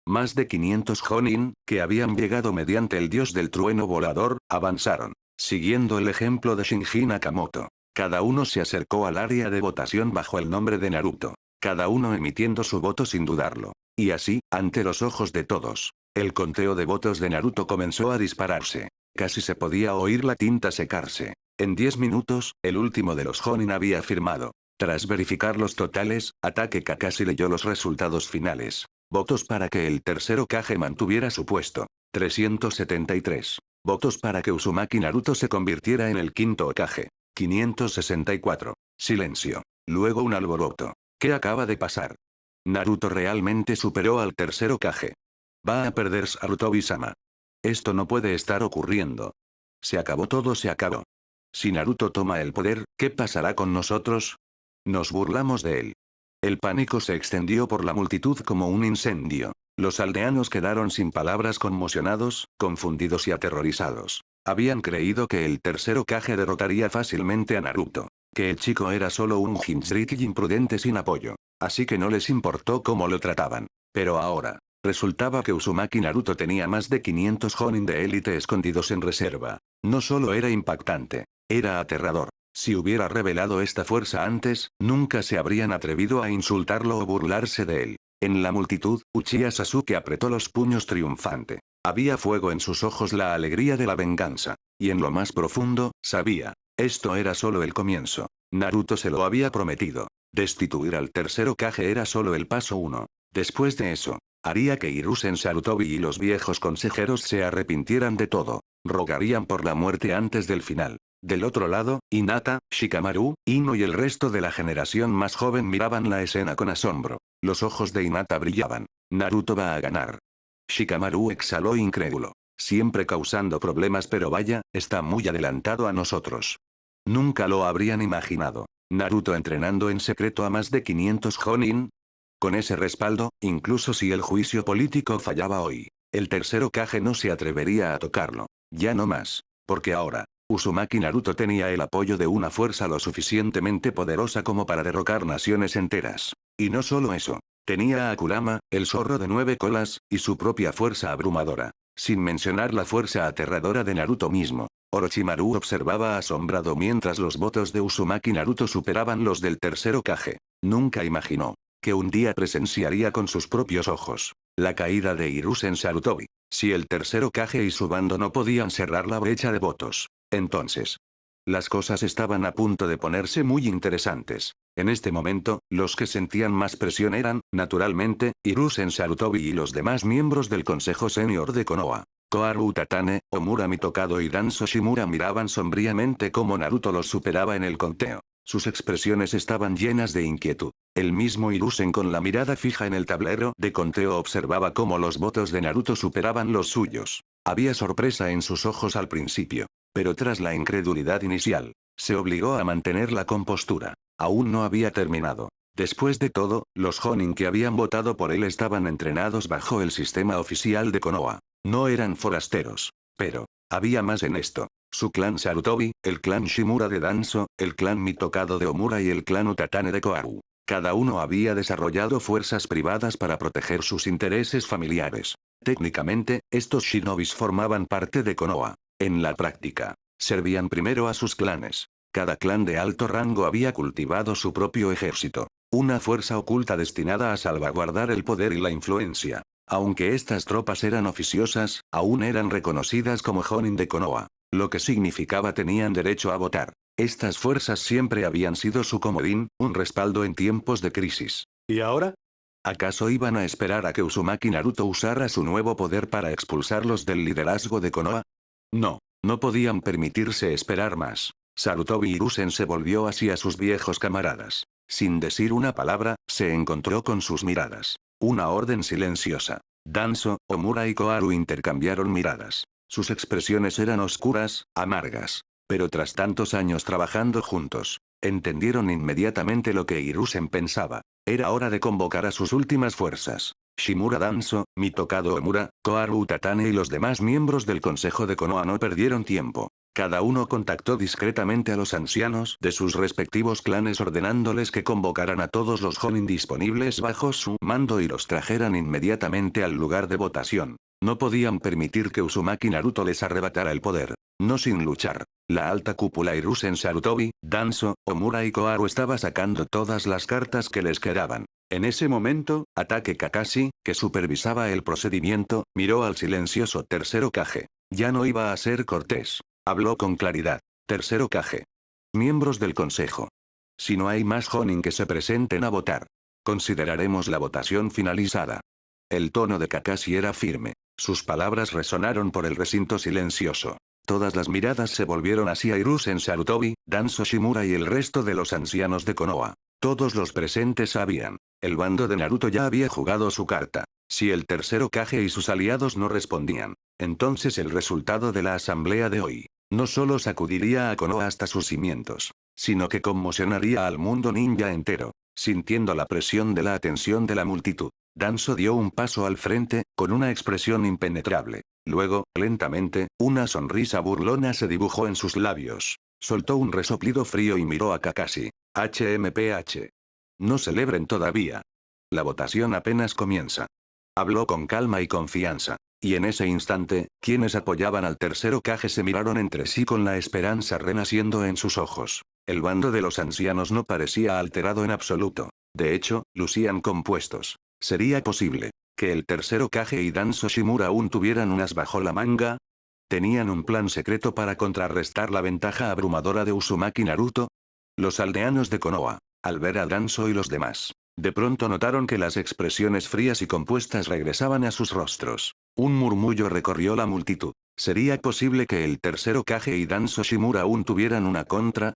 Más de 500 Jonin, que habían llegado mediante el dios del trueno volador, avanzaron, siguiendo el ejemplo de Shinji Nakamoto. Cada uno se acercó al área de votación bajo el nombre de Naruto. Cada uno emitiendo su voto sin dudarlo. Y así, ante los ojos de todos, el conteo de votos de Naruto comenzó a dispararse. Casi se podía oír la tinta secarse. En 10 minutos, el último de los Jonin había firmado. Tras verificar los totales, Ataque Kakashi leyó los resultados finales. Votos para que el tercer Hokage mantuviera su puesto. 373. Votos para que Uzumaki Naruto se convirtiera en el quinto Hokage. 564. Silencio. Luego un alboroto. ¿Qué acaba de pasar? Naruto realmente superó al tercer Hokage. Va a perder Sarutobi-sama. Esto no puede estar ocurriendo. Se acabó, todo se acabó. Si Naruto toma el poder, ¿qué pasará con nosotros? Nos burlamos de él. El pánico se extendió por la multitud como un incendio. Los aldeanos quedaron sin palabras, conmocionados, confundidos y aterrorizados. Habían creído que el tercer Hokage derrotaría fácilmente a Naruto. Que el chico era solo un Jinchuriki imprudente sin apoyo. Así que no les importó cómo lo trataban. Pero ahora, resultaba que Uzumaki Naruto tenía más de 500 Jonin de élite escondidos en reserva. No solo era impactante, era aterrador. Si hubiera revelado esta fuerza antes, nunca se habrían atrevido a insultarlo o burlarse de él. En la multitud, Uchiha Sasuke apretó los puños triunfante. Había fuego en sus ojos, la alegría de la venganza. Y en lo más profundo, sabía. Esto era solo el comienzo. Naruto se lo había prometido. Destituir al tercer Hokage era solo el paso 1. Después de eso, haría que Hiruzen Sarutobi y los viejos consejeros se arrepintieran de todo. Rogarían por la muerte antes del final. Del otro lado, Hinata, Shikamaru, Ino y el resto de la generación más joven miraban la escena con asombro. Los ojos de Hinata brillaban. Naruto va a ganar. Shikamaru exhaló incrédulo. Siempre causando problemas, pero vaya, está muy adelantado a nosotros. Nunca lo habrían imaginado. Naruto entrenando en secreto a más de 500 Jonin. Con ese respaldo, incluso si el juicio político fallaba hoy, el tercer Hokage no se atrevería a tocarlo. Ya no más. Porque ahora, Uzumaki Naruto tenía el apoyo de una fuerza lo suficientemente poderosa como para derrocar naciones enteras. Y no solo eso. Tenía a Kurama, el zorro de 9 colas, y su propia fuerza abrumadora. Sin mencionar la fuerza aterradora de Naruto mismo. Orochimaru observaba asombrado mientras los votos de Uzumaki Naruto superaban los del tercer Hokage. Nunca imaginó que un día presenciaría con sus propios ojos la caída de Hiruzen Sarutobi. Si el tercer Hokage y su bando no podían cerrar la brecha de votos, entonces las cosas estaban a punto de ponerse muy interesantes. En este momento, los que sentían más presión eran, naturalmente, Hiruzen Sarutobi y los demás miembros del Consejo Senior de Konoha. Koharu Utatane, Omura Mitokado y Danzo Shimura miraban sombríamente cómo Naruto los superaba en el conteo. Sus expresiones estaban llenas de inquietud. El mismo Hiruzen, con la mirada fija en el tablero de conteo, observaba cómo los votos de Naruto superaban los suyos. Había sorpresa en sus ojos al principio. Pero tras la incredulidad inicial, se obligó a mantener la compostura. Aún no había terminado. Después de todo, los Jonin que habían votado por él estaban entrenados bajo el sistema oficial de Konoha. No eran forasteros. Pero había más en esto. Su clan Sarutobi, el clan Shimura de Danzo, el clan Mitokado de Omura y el clan Utatane de Koharu. Cada uno había desarrollado fuerzas privadas para proteger sus intereses familiares. Técnicamente, estos shinobis formaban parte de Konoha. En la práctica, servían primero a sus clanes. Cada clan de alto rango había cultivado su propio ejército. Una fuerza oculta destinada a salvaguardar el poder y la influencia. Aunque estas tropas eran oficiosas, aún eran reconocidas como Jonin de Konoha. Lo que significaba tenían derecho a votar. Estas fuerzas siempre habían sido su comodín, un respaldo en tiempos de crisis. ¿Y ahora? ¿Acaso iban a esperar a que Uzumaki Naruto usara su nuevo poder para expulsarlos del liderazgo de Konoha? No, no podían permitirse esperar más. Sarutobi Hiruzen se volvió hacia sus viejos camaradas. Sin decir una palabra, se encontró con sus miradas. Una orden silenciosa. Danzo, Omura y Koharu intercambiaron miradas. Sus expresiones eran oscuras, amargas. Pero tras tantos años trabajando juntos, entendieron inmediatamente lo que Hiruzen pensaba. Era hora de convocar a sus últimas fuerzas. Shimura Danzo, Mitokado Omura, Koharu Utatane y los demás miembros del Consejo de Konoha no perdieron tiempo. Cada uno contactó discretamente a los ancianos de sus respectivos clanes ordenándoles que convocaran a todos los Jonin disponibles bajo su mando y los trajeran inmediatamente al lugar de votación. No podían permitir que Uzumaki Naruto les arrebatara el poder. No sin luchar. La alta cúpula Hiruzen Sarutobi, Danzo, Omura y Koharu estaba sacando todas las cartas que les quedaban. En ese momento, Ataque Kakashi, que supervisaba el procedimiento, miró al silencioso tercer Hokage. Ya no iba a ser cortés. Habló con claridad. Tercer Hokage. Miembros del consejo. Si no hay más Jonin que se presenten a votar, consideraremos la votación finalizada. El tono de Kakashi era firme. Sus palabras resonaron por el recinto silencioso. Todas las miradas se volvieron hacia Hiruzen Sarutobi, Danzo Shimura y el resto de los ancianos de Konoha. Todos los presentes sabían. El bando de Naruto ya había jugado su carta. Si el tercer Hokage y sus aliados no respondían, entonces el resultado de la asamblea de hoy no solo sacudiría a Konoha hasta sus cimientos, sino que conmocionaría al mundo ninja entero. Sintiendo la presión de la atención de la multitud, Danzo dio un paso al frente, con una expresión impenetrable. Luego, lentamente, una sonrisa burlona se dibujó en sus labios. Soltó un resoplido frío y miró a Kakashi. HMPH. No celebren todavía. La votación apenas comienza. Habló con calma y confianza. Y en ese instante, quienes apoyaban al tercer Hokage se miraron entre sí con la esperanza renaciendo en sus ojos. El bando de los ancianos no parecía alterado en absoluto. De hecho, lucían compuestos. ¿Sería posible que el tercer Hokage y Danzo Shimura aún tuvieran unas bajo la manga? ¿Tenían un plan secreto para contrarrestar la ventaja abrumadora de Uzumaki Naruto? Los aldeanos de Konoha, al ver a Danzo y los demás, de pronto notaron que las expresiones frías y compuestas regresaban a sus rostros. Un murmullo recorrió la multitud. ¿Sería posible que el tercer Hokage y Danzo Shimura aún tuvieran una contra?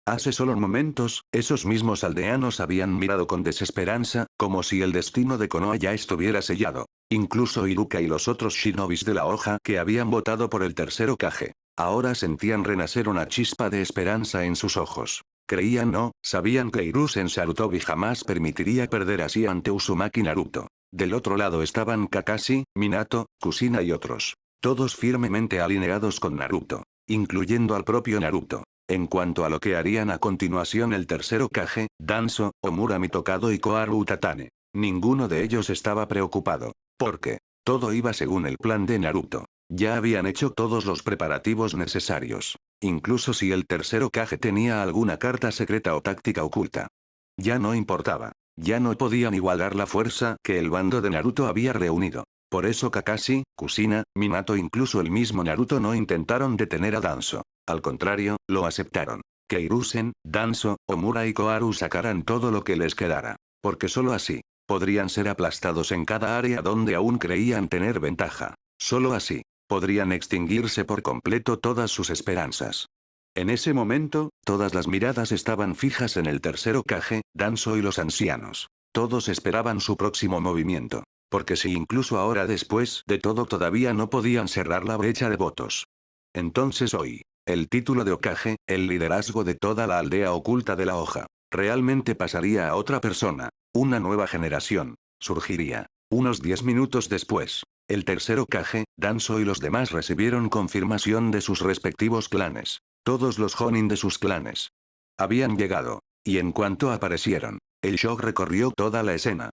Hace solo momentos, esos mismos aldeanos habían mirado con desesperanza, como si el destino de Konoha ya estuviera sellado. Incluso Iruka y los otros shinobis de la hoja que habían votado por el tercer Hokage, ahora sentían renacer una chispa de esperanza en sus ojos. Creían o sabían que Hiruzen Sarutobi jamás permitiría perder así ante Uzumaki Naruto. Del otro lado estaban Kakashi, Minato, Kushina y otros. Todos firmemente alineados con Naruto. Incluyendo al propio Naruto. En cuanto a lo que harían a continuación el tercer Hokage, Danzo, Omura Mitokado y Koharu Utatane. Ninguno de ellos estaba preocupado. Porque todo iba según el plan de Naruto. Ya habían hecho todos los preparativos necesarios. Incluso si el tercer Hokage tenía alguna carta secreta o táctica oculta. Ya no importaba. Ya no podían igualar la fuerza que el bando de Naruto había reunido. Por eso Kakashi, Kushina, Minato e incluso el mismo Naruto no intentaron detener a Danzo. Al contrario, lo aceptaron. Que Hiruzen, Danzo, Omura y Koharu sacaran todo lo que les quedara. Porque solo así, podrían ser aplastados en cada área donde aún creían tener ventaja. Solo así, podrían extinguirse por completo todas sus esperanzas. En ese momento, todas las miradas estaban fijas en el tercer Hokage, Danzo y los ancianos. Todos esperaban su próximo movimiento. Porque si incluso ahora después de todo todavía no podían cerrar la brecha de votos. Entonces hoy, el título de Hokage, el liderazgo de toda la aldea oculta de la hoja, realmente pasaría a otra persona. Una nueva generación, surgiría. Unos 10 minutos después, el tercer Hokage, Danzo y los demás recibieron confirmación de sus respectivos clanes. Todos los Jonin de sus clanes habían llegado. Y en cuanto aparecieron, el shock recorrió toda la escena.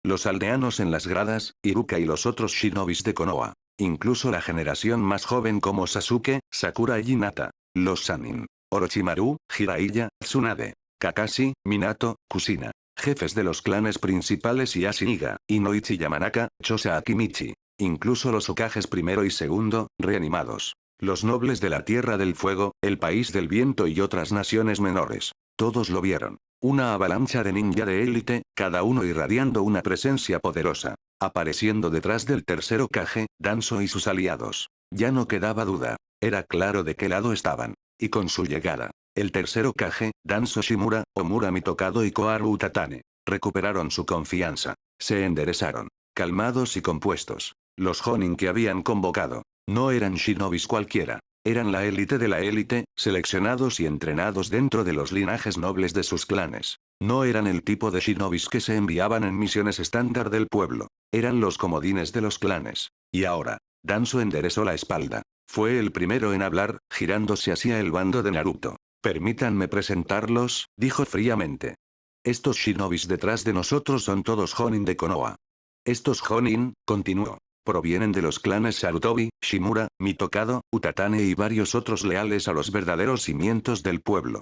Los aldeanos en las gradas, Iruka y los otros shinobis de Konoha. Incluso la generación más joven como Sasuke, Sakura y Hinata. Los Sannin, Orochimaru, Jiraiya, Tsunade, Kakashi, Minato, Kushina. Jefes de los clanes principales y Ashiniga, Inoichi Yamanaka, Chosa Akimichi. Incluso los Hokages primero y segundo, reanimados. Los nobles de la Tierra del Fuego, el País del Viento y otras naciones menores. Todos lo vieron. Una avalancha de ninja de élite, cada uno irradiando una presencia poderosa. Apareciendo detrás del tercer Hokage, Danzo y sus aliados. Ya no quedaba duda. Era claro de qué lado estaban. Y con su llegada, el tercer Hokage, Danzo Shimura, Omura Mitokado y Koharu Utatane, recuperaron su confianza. Se enderezaron. Calmados y compuestos. Los Jonin que habían convocado. No eran shinobis cualquiera. Eran la élite de la élite, seleccionados y entrenados dentro de los linajes nobles de sus clanes. No eran el tipo de shinobis que se enviaban en misiones estándar del pueblo. Eran los comodines de los clanes. Y ahora, Danzo enderezó la espalda. Fue el primero en hablar, girándose hacia el bando de Naruto. Permítanme presentarlos, dijo fríamente. Estos shinobis detrás de nosotros son todos Jonin de Konoha. Estos Jonin, continuó. Provienen de los clanes Sarutobi, Shimura, Mitokado, Utatane y varios otros leales a los verdaderos cimientos del pueblo.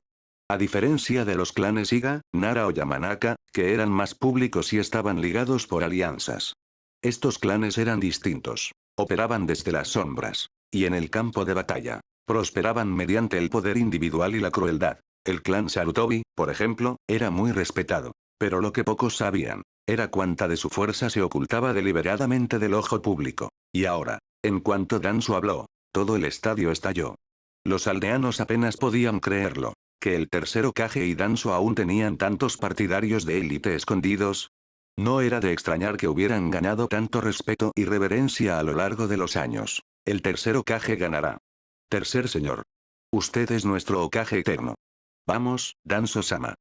A diferencia de los clanes Iga, Nara o Yamanaka, que eran más públicos y estaban ligados por alianzas. Estos clanes eran distintos. Operaban desde las sombras. Y en el campo de batalla. Prosperaban mediante el poder individual y la crueldad. El clan Sarutobi, por ejemplo, era muy respetado. Pero lo que pocos sabían, era cuánta de su fuerza se ocultaba deliberadamente del ojo público. Y ahora, en cuanto Danzo habló, todo el estadio estalló. Los aldeanos apenas podían creerlo. Que el tercer Hokage y Danzo aún tenían tantos partidarios de élite escondidos. No era de extrañar que hubieran ganado tanto respeto y reverencia a lo largo de los años. El tercer Hokage ganará. Tercer señor. Usted es nuestro Hokage eterno. Vamos, Danzo-sama.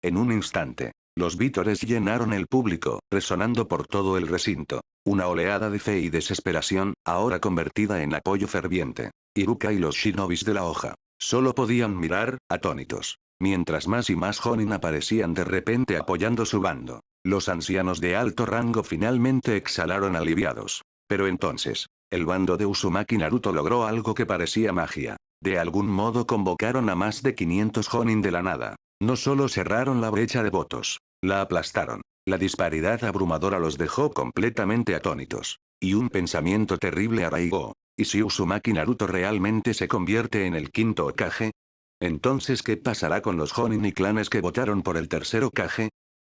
En un instante, los vítores llenaron el público, resonando por todo el recinto. Una oleada de fe y desesperación, ahora convertida en apoyo ferviente. Iruka y los shinobis de la hoja solo podían mirar, atónitos. Mientras más y más Jonin aparecían de repente apoyando su bando. Los ancianos de alto rango finalmente exhalaron aliviados. Pero entonces, el bando de Uzumaki Naruto logró algo que parecía magia. De algún modo convocaron a más de 500 Jonin de la nada. No solo cerraron la brecha de votos, la aplastaron. La disparidad abrumadora los dejó completamente atónitos. Y un pensamiento terrible arraigó. ¿Y si Uzumaki Naruto realmente se convierte en el quinto Hokage? Entonces, ¿qué pasará con los Jonin y clanes que votaron por el tercer Hokage?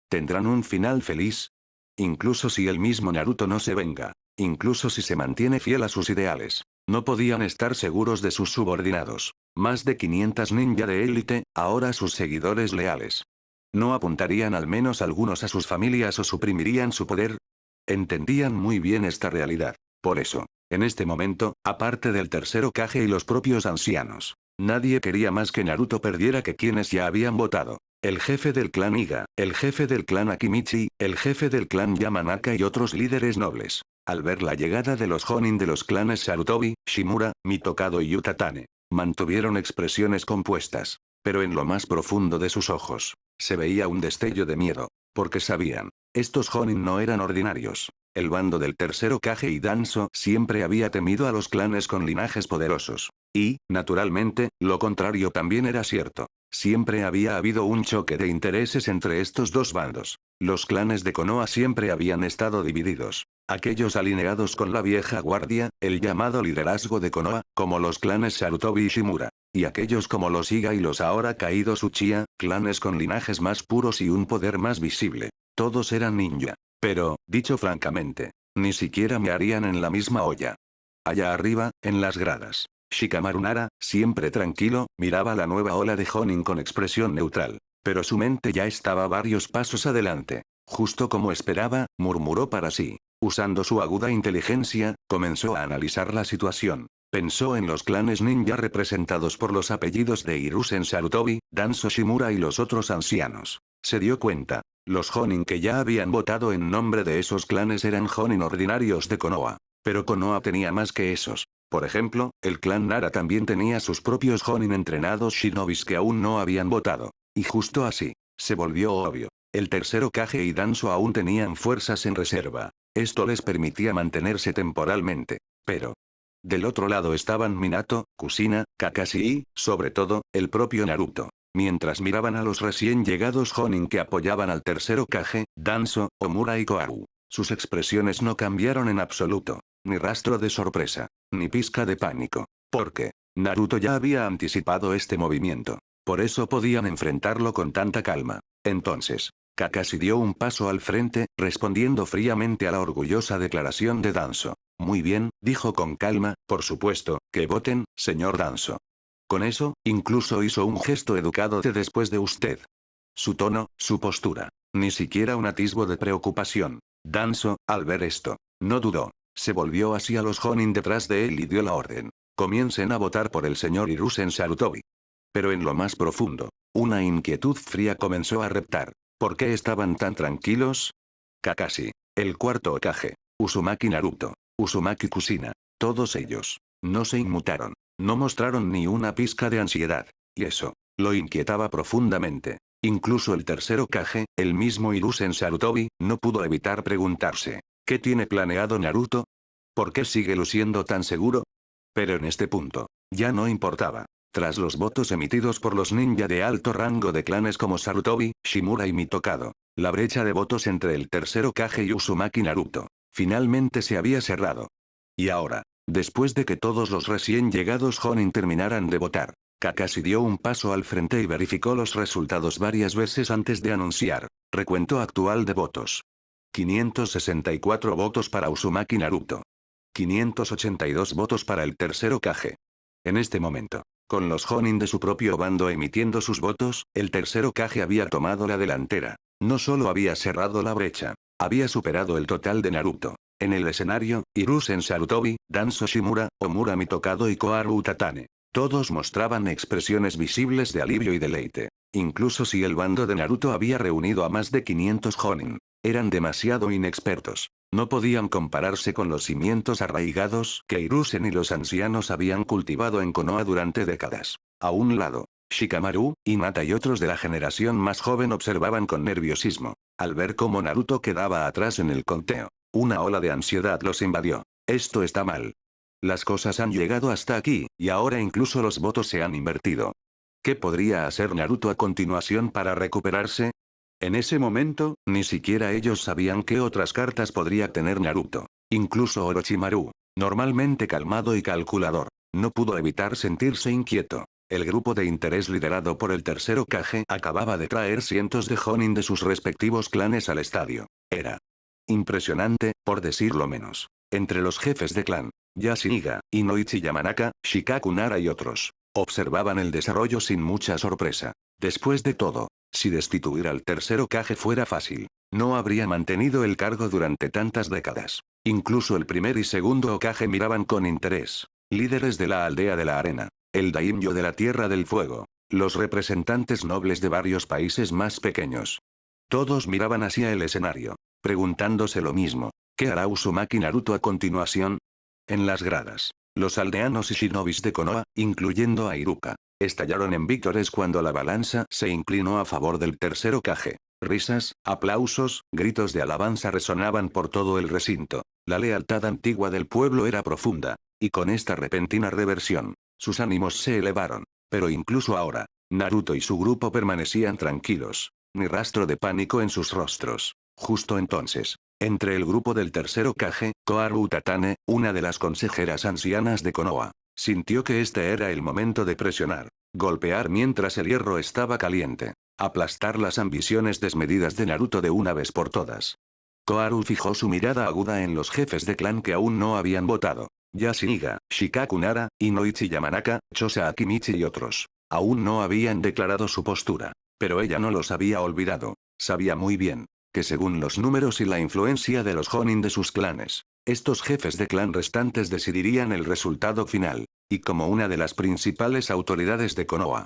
¿Tendrán un final feliz? Incluso si el mismo Naruto no se venga. Incluso si se mantiene fiel a sus ideales. No podían estar seguros de sus subordinados. Más de 500 ninja de élite, ahora sus seguidores leales. ¿No apuntarían al menos algunos a sus familias o suprimirían su poder? Entendían muy bien esta realidad. Por eso, en este momento, aparte del tercer Hokage y los propios ancianos, nadie quería más que Naruto perdiera que quienes ya habían votado. El jefe del clan Iga, el jefe del clan Akimichi, el jefe del clan Yamanaka y otros líderes nobles. Al ver la llegada de los Jonin de los clanes Sarutobi, Shimura, Mitokado y Utatane, mantuvieron expresiones compuestas. Pero en lo más profundo de sus ojos, se veía un destello de miedo. Porque sabían, estos Jonin no eran ordinarios. El bando del tercer Hokage y Danzo siempre había temido a los clanes con linajes poderosos. Y, naturalmente, lo contrario también era cierto. Siempre había habido un choque de intereses entre estos dos bandos. Los clanes de Konoha siempre habían estado divididos. Aquellos alineados con la vieja guardia, el llamado liderazgo de Konoha, como los clanes Sarutobi y Shimura. Y aquellos como los Iga y los ahora caídos Uchiha, clanes con linajes más puros y un poder más visible. Todos eran ninja. Pero, dicho francamente, ni siquiera me harían en la misma olla. Allá arriba, en las gradas. Shikamaru Nara, siempre tranquilo, miraba la nueva ola de Jonin con expresión neutral. Pero su mente ya estaba varios pasos adelante. Justo como esperaba, murmuró para sí. Usando su aguda inteligencia, comenzó a analizar la situación. Pensó en los clanes ninja representados por los apellidos de Hiruzen Sarutobi, Danzo Shimura y los otros ancianos. Se dio cuenta. Los Jonin que ya habían votado en nombre de esos clanes eran Jonin ordinarios de Konoha. Pero Konoha tenía más que esos. Por ejemplo, el clan Nara también tenía sus propios Jonin entrenados shinobis que aún no habían votado. Y justo así, se volvió obvio. El tercer Hokage y Danzo aún tenían fuerzas en reserva. Esto les permitía mantenerse temporalmente. Pero, del otro lado estaban Minato, Kushina, Kakashi y, sobre todo, el propio Naruto. Mientras miraban a los recién llegados Jonin que apoyaban al tercer Hokage, Danzo, Omura y Koharu. Sus expresiones no cambiaron en absoluto. Ni rastro de sorpresa. Ni pizca de pánico. Porque, Naruto ya había anticipado este movimiento. Por eso podían enfrentarlo con tanta calma. Entonces, Kakashi dio un paso al frente, respondiendo fríamente a la orgullosa declaración de Danzo. Muy bien, dijo con calma, por supuesto, que voten, señor Danzo. Con eso, incluso hizo un gesto educado de después de usted. Su tono, su postura. Ni siquiera un atisbo de preocupación. Danzo, al ver esto, no dudó. Se volvió hacia los Jonin detrás de él y dio la orden. Comiencen a votar por el señor Hiruzen Sarutobi. Pero en lo más profundo, una inquietud fría comenzó a reptar. ¿Por qué estaban tan tranquilos? Kakashi, el cuarto Hokage, Uzumaki Naruto, Uzumaki Kushina, todos ellos, no se inmutaron. No mostraron ni una pizca de ansiedad. Y eso, lo inquietaba profundamente. Incluso el tercer Hokage, el mismo Hiruzen Sarutobi, no pudo evitar preguntarse. ¿Qué tiene planeado Naruto? ¿Por qué sigue luciendo tan seguro? Pero en este punto, ya no importaba. Tras los votos emitidos por los ninja de alto rango de clanes como Sarutobi, Shimura y Mitokado, la brecha de votos entre el tercer Hokage y Uzumaki Naruto, finalmente se había cerrado. Y ahora, después de que todos los recién llegados Jonin terminaran de votar, Kakashi dio un paso al frente y verificó los resultados varias veces antes de anunciar. Recuento actual de votos. 564 votos para Uzumaki Naruto. 582 votos para el tercer Hokage. En este momento, con los Jonin de su propio bando emitiendo sus votos, el tercer Hokage había tomado la delantera. No solo había cerrado la brecha, había superado el total de Naruto. En el escenario, Hiruzen Sarutobi, Danzo Shimura, Omura Mitokado y Koharu Utatane. Todos mostraban expresiones visibles de alivio y deleite. Incluso si el bando de Naruto había reunido a más de 500 Jonin, eran demasiado inexpertos. No podían compararse con los cimientos arraigados que Hiruzen y los ancianos habían cultivado en Konoha durante décadas. A un lado, Shikamaru, Hinata y otros de la generación más joven observaban con nerviosismo. Al ver cómo Naruto quedaba atrás en el conteo, una ola de ansiedad los invadió. Esto está mal. Las cosas han llegado hasta aquí, y ahora incluso los votos se han invertido. ¿Qué podría hacer Naruto a continuación para recuperarse? En ese momento, ni siquiera ellos sabían qué otras cartas podría tener Naruto. Incluso Orochimaru, normalmente calmado y calculador, no pudo evitar sentirse inquieto. El grupo de interés liderado por el tercer Hokage acababa de traer cientos de Jonin de sus respectivos clanes al estadio. Era impresionante, por decirlo menos. Entre los jefes de clan, Yashiniga, Inoichi Yamanaka, Shikaku Nara y otros, observaban el desarrollo sin mucha sorpresa. Después de todo, si destituir al tercer Hokage fuera fácil, no habría mantenido el cargo durante tantas décadas. Incluso el primer y segundo Hokage miraban con interés. Líderes de la aldea de la arena, el daimyo de la Tierra del Fuego, los representantes nobles de varios países más pequeños. Todos miraban hacia el escenario, preguntándose lo mismo. ¿Qué hará Uzumaki Naruto a continuación? En las gradas, los aldeanos y shinobis de Konoha, incluyendo a Iruka, estallaron en vítores cuando la balanza se inclinó a favor del tercer Hokage. Risas, aplausos, gritos de alabanza resonaban por todo el recinto. La lealtad antigua del pueblo era profunda, y con esta repentina reversión, sus ánimos se elevaron. Pero incluso ahora, Naruto y su grupo permanecían tranquilos, ni rastro de pánico en sus rostros. Justo entonces, entre el grupo del tercer Hokage, Koharu Utatane, una de las consejeras ancianas de Konoha, sintió que este era el momento de presionar, golpear mientras el hierro estaba caliente, aplastar las ambiciones desmedidas de Naruto de una vez por todas. Koharu fijó su mirada aguda en los jefes de clan que aún no habían votado. Yashiniga, Shikaku Nara, Inoichi Yamanaka, Chosa Akimichi y otros. Aún no habían declarado su postura. Pero ella no los había olvidado. Sabía muy bien que según los números y la influencia de los Jonin de sus clanes, estos jefes de clan restantes decidirían el resultado final. Y como una de las principales autoridades de Konoha,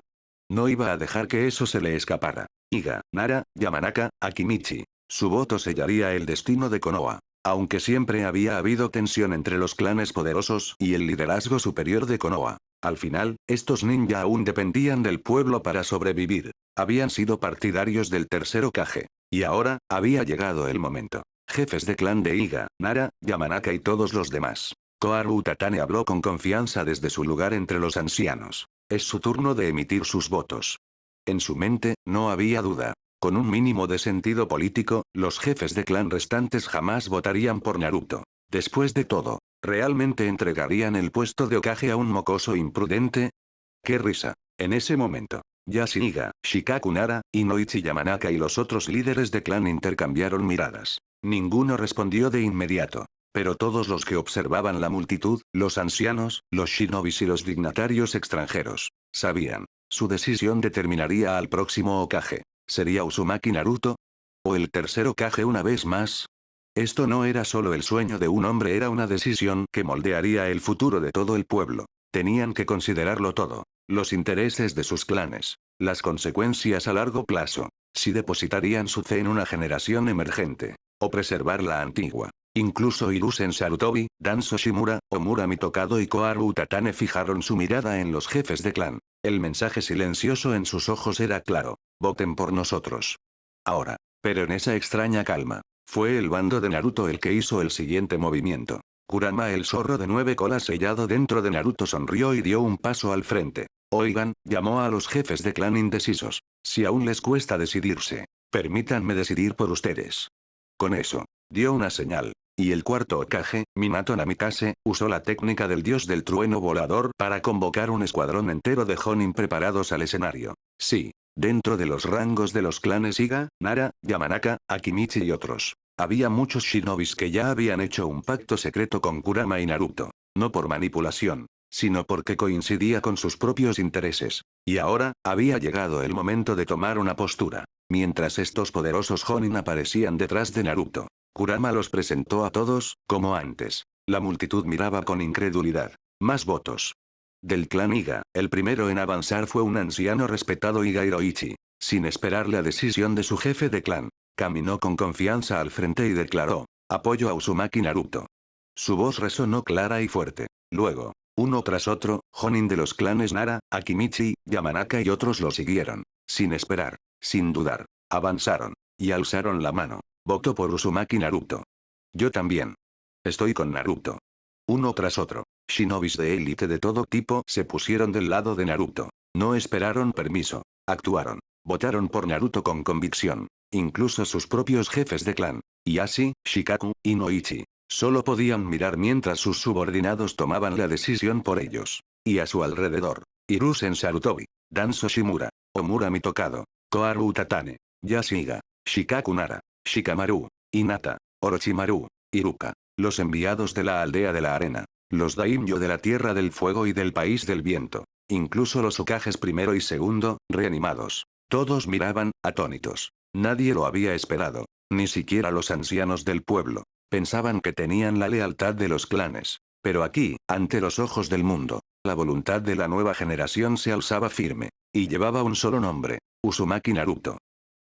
no iba a dejar que eso se le escapara. Iga, Nara, Yamanaka, Akimichi. Su voto sellaría el destino de Konoha. Aunque siempre había habido tensión entre los clanes poderosos y el liderazgo superior de Konoha, al final, estos ninja aún dependían del pueblo para sobrevivir. Habían sido partidarios del tercer Hokage. Y ahora, había llegado el momento. Jefes de clan de Iga, Nara, Yamanaka y todos los demás. Koharu Utatane habló con confianza desde su lugar entre los ancianos. Es su turno de emitir sus votos. En su mente, no había duda. Con un mínimo de sentido político, los jefes de clan restantes jamás votarían por Naruto. Después de todo, ¿realmente entregarían el puesto de Hokage a un mocoso imprudente? ¡Qué risa! En ese momento, Yashiniga, Shikaku Nara, Inoichi Yamanaka y los otros líderes de clan intercambiaron miradas. Ninguno respondió de inmediato. Pero todos los que observaban la multitud, los ancianos, los shinobis y los dignatarios extranjeros, sabían. Su decisión determinaría al próximo Hokage. ¿Sería Uzumaki Naruto? ¿O el tercer Hokage una vez más? Esto no era solo el sueño de un hombre, era una decisión que moldearía el futuro de todo el pueblo. Tenían que considerarlo todo. Los intereses de sus clanes. Las consecuencias a largo plazo. Si depositarían su fe en una generación emergente. O preservar la antigua. Incluso Hiruzen Sarutobi, Danzo Shimura, Omura Mitokado y Koharu Utatane fijaron su mirada en los jefes de clan. El mensaje silencioso en sus ojos era claro. Voten por nosotros. Ahora. Pero en esa extraña calma, fue el bando de Naruto el que hizo el siguiente movimiento. Kurama el zorro de 9 colas sellado dentro de Naruto sonrió y dio un paso al frente. Oigan, llamó a los jefes de clan indecisos. Si aún les cuesta decidirse, permítanme decidir por ustedes. Con eso, dio una señal. Y el cuarto Hokage, Minato Namikaze, usó la técnica del dios del trueno volador para convocar un escuadrón entero de Jonin preparados al escenario. Sí, dentro de los rangos de los clanes Iga, Nara, Yamanaka, Akimichi y otros. Había muchos shinobis que ya habían hecho un pacto secreto con Kurama y Naruto. No por manipulación, sino porque coincidía con sus propios intereses. Y ahora, había llegado el momento de tomar una postura. Mientras estos poderosos Jonin aparecían detrás de Naruto, Kurama los presentó a todos, como antes. La multitud miraba con incredulidad. Más votos. Del clan Iga, el primero en avanzar fue un anciano respetado Iga Hiroichi. Sin esperar la decisión de su jefe de clan, caminó con confianza al frente y declaró, apoyo a Uzumaki Naruto. Su voz resonó clara y fuerte. Luego, uno tras otro, Jonin de los clanes Nara, Akimichi, Yamanaka y otros lo siguieron. Sin esperar, sin dudar, avanzaron, y alzaron la mano. Voto por Uzumaki Naruto. Yo también. Estoy con Naruto. Uno tras otro, shinobis de élite de todo tipo se pusieron del lado de Naruto. No esperaron permiso. Actuaron. Votaron por Naruto con convicción. Incluso sus propios jefes de clan, Ieyasu, Shikaku, y Noichi, solo podían mirar mientras sus subordinados tomaban la decisión por ellos. Y a su alrededor, Hiruzen Sarutobi, Danzo Shimura, Omura Mitokado, Koharu Utatane, Yashiga, Shikaku Nara, Shikamaru, Hinata, Orochimaru, Iruka, los enviados de la aldea de la arena, los daimyo de la tierra del fuego y del país del viento, incluso los Hokages primero y segundo, reanimados. Todos miraban, atónitos. Nadie lo había esperado, ni siquiera los ancianos del pueblo. Pensaban que tenían la lealtad de los clanes. Pero aquí, ante los ojos del mundo, la voluntad de la nueva generación se alzaba firme. Y llevaba un solo nombre, Uzumaki Naruto.